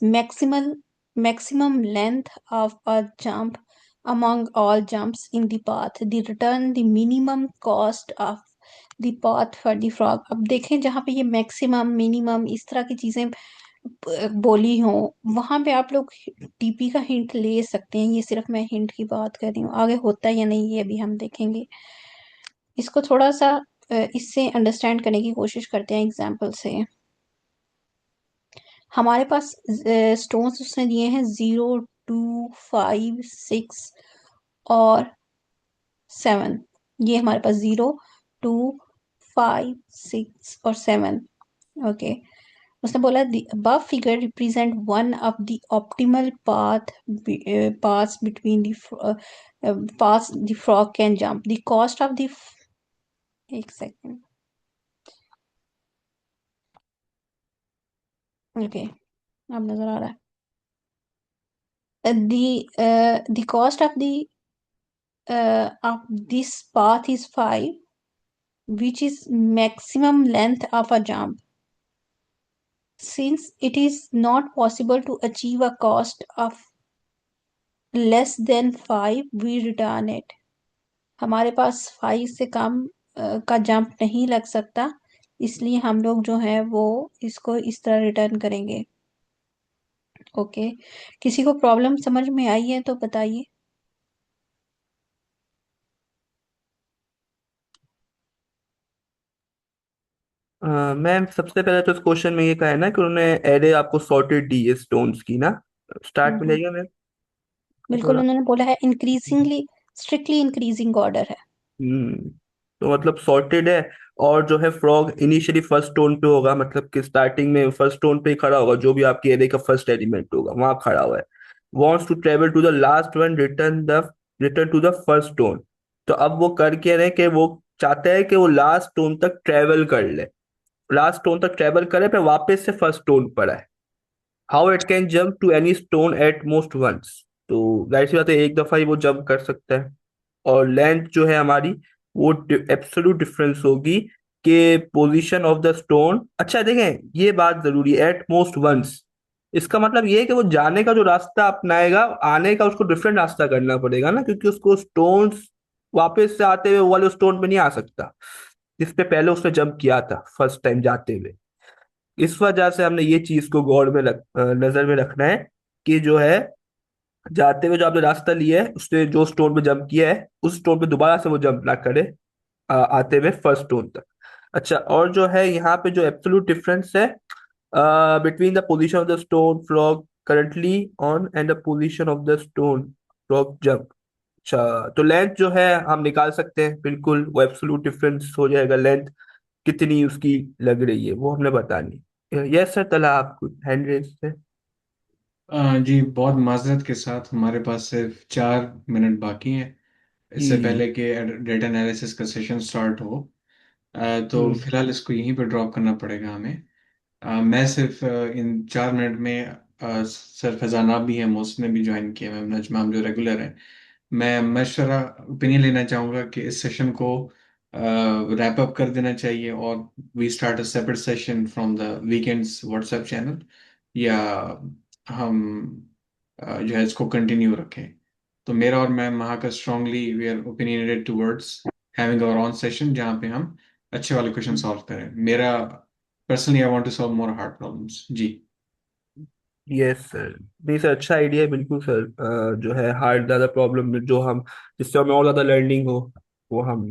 maximum length of a jump among all jumps in the path. The return the minimum cost of the path for the frog. अब देखें जहाँ पे ये मैक्सिमम मिनिमम इस तरह की चीजें बोली हो, वहां पे आप लोग टीपी का हिंट ले सकते हैं। ये सिर्फ मैं हिंट की बात कर रही हूँ, आगे होता है या नहीं ये अभी हम देखेंगे। इसको थोड़ा सा इससे अंडरस्टैंड करने की कोशिश करते हैं एग्जाम्पल से। हमारे पास स्टोन्स उसने दिए हैं 0, 2, 5, 6 और 7। ये हमारे पास 0, 2, 5, 6 और 7। ओके, उसने बोला the above figure represent one of the optimal paths between paths the frog can jump. The cost of the एक सेकेंड। ओके, अब नजर आ रहा है। The cost of this path is 5, which is maximum length of a jump. Since it is not possible to achieve a cost of less than 5, we return it. हमारे पास 5 से कम का jump नहीं लग सकता, इसलिए हम लोग जो है वो इसको इस तरह रिटर्न करेंगे। ओके, किसी को प्रॉब्लम समझ में आई है तो बताइए। मैम सबसे पहले तो इस क्वेश्चन में ये कहा है ना कि उन्होंने एरे आपको सॉर्टेड दी है स्टोन्स की ना, स्टार्ट में हम्म, लेगा मैम बिल्कुल, थोड़ा। उन्होंने बोला है इंक्रीजिंगली स्ट्रिक्टली इंक्रीजिंग ऑर्डर है। हम्म तो मतलब सॉर्टेड है। और जो है फ्रॉग इनिशियली फर्स्ट स्टोन पे होगा, मतलब कि स्टार्टिंग में फर्स्ट स्टोन पे ही खड़ा होगा, जो भी आपके एरे का फर्स्ट एलिमेंट होगा वहां खड़ा हुआ है। Wants to travel to the last one, return to the first stone. तो अब वो कर क्या रहे हैं कि वो चाहते हैं कि वो लास्ट स्टोन तक ट्रेवल कर ले, लास्ट स्टोन तक ट्रेवल करे फिर वापस से फर्स्ट स्टोन पर आए। How it can jump to any stone at most once. तो जाहिर सी बात है एक दफा ही वो जंप कर सकता है। और लेंथ जो है हमारी वो एब्सोल्यूट डिफरेंस होगी कि पोजीशन ऑफ द स्टोन। अच्छा देखें ये बात जरूरी है, एट मोस्ट वंस इसका मतलब ये है कि वो जाने का जो रास्ता अपनाएगा, आने का उसको डिफरेंट रास्ता करना पड़ेगा ना, क्योंकि उसको स्टोन्स वापस से आते हुए वो वाले स्टोन पे नहीं आ सकता जिस पे पहले उसने जंप किया था फर्स्ट टाइम जाते हुए। इस वजह से हमने ये चीज को गौर में नजर में रखना है कि जो है जाते हुए जो आपने रास्ता लिया है उसने जो स्टोन पे जंप किया है उस स्टोन पे दोबारा से वो जंप ना करे आते हुए फर्स्ट स्टोन तक। अच्छा, और जो है यहाँ पे जो एब्सोल्यूट डिफरेंस है between the position of the stone frog currently on and the position of the stone frog jump. अच्छा, तो लेंथ जो है हम निकाल सकते हैं, बिल्कुल वो एब्सोल्यूट डिफरेंस हो जाएगा। लेंथ कितनी उसकी लग रही है वो हमने बतानी। यस सर, तला आप हैंड रेस है। जी बहुत माजरत के साथ हमारे पास सिर्फ 4 मिनट बाकी हैं इससे जी। पहले कि डेटा एनालिसिस का सेशन स्टार्ट हो। तो हम्म फिलहाल इसको यहीं पर ड्रॉप करना पड़ेगा हमें। मैं सिर्फ इन 4 मिनट में सर फैजाना भी हैं, उसने भी ज्वाइन किया, मैम नजमा, हम जो रेगुलर हैं। मैं मशवरा ओपिनियन लेना चाहूँगा कि इस सेशन को रैप अप कर देना चाहिए और we start a separate session from the weekends WhatsApp channel, या हम जो है इसको कंटिन्यू रखें। तो मेरा और मैं महा का strongly we are opinionated towards having our own session जहाँ पे हम अच्छे वाले क्वेश्चन सॉल्व करें। मेरा personally I want to solve more hard problems जी। यस सर, नहीं सर अच्छा आइडिया है बिल्कुल सर। जो है हार्ड ज्यादा प्रॉब्लम जो हम जिससे हमें और ज्यादा लर्निंग हो वो हम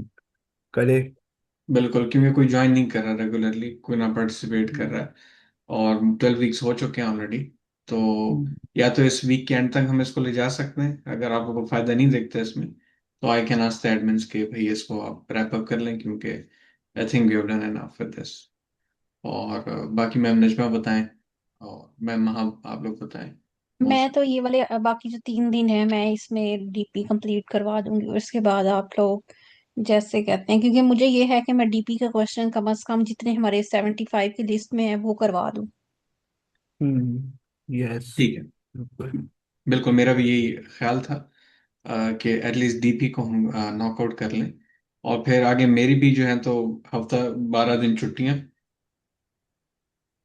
करें। बिल्कुल, क्योंकि कोई ज्वाइन नहीं कर रहा रेगुलरली, कोई ना पार्टिसिपेट कर रहा है, और 12 वीक्स हो चुके हैं ऑलरेडी। तो या तो इस वीक के एंड तक हम इसको ले जा सकते हैं, अगर आप लोगों को फायदा नहीं देखते इसमें तो I can ask the admins के भाई इसको आप रैप अप कर लें, क्योंकि I think we have done enough with this. और बाकी मैम नजमा बताएं और मैम महा आप लोग बताएं। मैं मोस्ट तो ये वाले बाकी जो 3 दिन है मैं इसमें डीपी कंप्लीट करवा दूंगी, और इसके बाद आप लोग जैसे कहते हैं, क्योंकि मुझे ये है कि मैं डीपी का क्वेश्चन कम से कम जितने हमारे 75 की लिस्ट में है वो करवा दूं। यस ठीक है, बिल्कुल। बिल्कुल मेरा भी यही ख्याल था कि एटलीस्ट डीपी को हम नॉकआउट कर लें। और फिर आगे मेरी भी जो है तो हफ्ता 12 दिन छुट्टियां,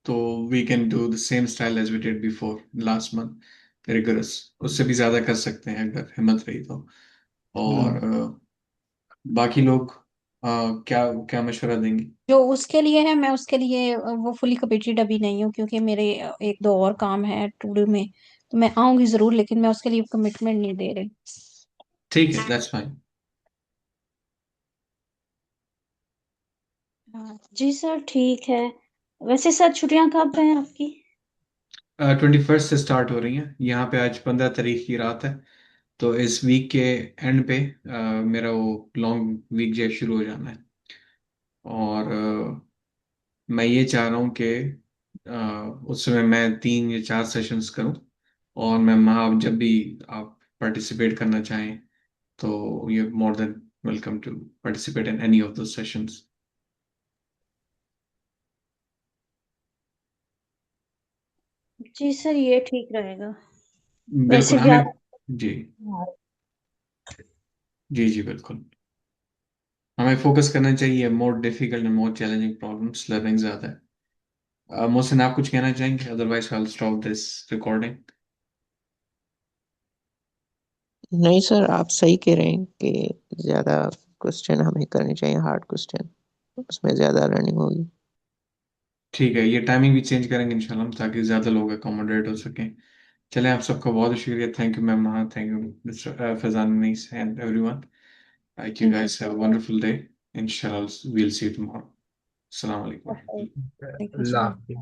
तो we can do the same style as we did before last month, rigorous. उससे भी ज्यादा कर सकते हैं अगर हिम्मत रही तो। और बाकी लोग क्या क्या मशवरा देंगे? जो उसके लिए है, मैं उसके लिए वो फुली कमिटेड अभी नहीं हूँ, क्योंकि मेरे एक दो और काम है टू डू में। तो मैं आऊंगी जरूर, लेकिन मैं उसके लिए कमिटमेंट नहीं दे रही। ठीक है, दैट्स फाइन। हाँ जी सर, ठीक है। वैसे सर छुट्टियां कब हैं आपकी? 21 से स्टार्ट हो रही हैं यहाँ पे। आज 15 तारीख की रात है, तो इस वीक के एंड पे मेरा वो लॉन्ग वीक जो शुरू हो जाना है। और मैं ये चाह रहा हूँ कि उस समय मैं 3 या 4 सेशंस करूँ। और मैं आप जब भी आप पार्टिसिपेट करना चाहें तो you more than welcome to participate in any of दो सेशंस। जी सर, ये ठीक रहेगा। बिल्कुल वैसे भी हमें। आप। जी जी जी बिल्कुल। हमें फोकस करना चाहिए more difficult and more challenging problems, learning ज़्यादा है। मोहसिन, आप कुछ कहना चाहेंगे? Otherwise I will stop this recording. नहीं सर, आप सही कह रहे हैं कि ज्यादा क्वेश्चन हमें करने चाहिए, हार्ड क्वेश्चन, उसमें ज्यादा लर्निंग होगी। ठीक है, ये टाइमिंग भी चेंज करेंगे इंशाल्लाह ताकि ज़्यादा लोग अकोमोडेट हो सकें। चलें, आप सबका बहुत शुक्रिया। Thank you ma'am Maha, thank you mister Faizan नीस and everyone. You thank guys have a wonderful day. Inshallah, we'll see you tomorrow. Assalamu alaikum. You. अल्लाह हाफिज़।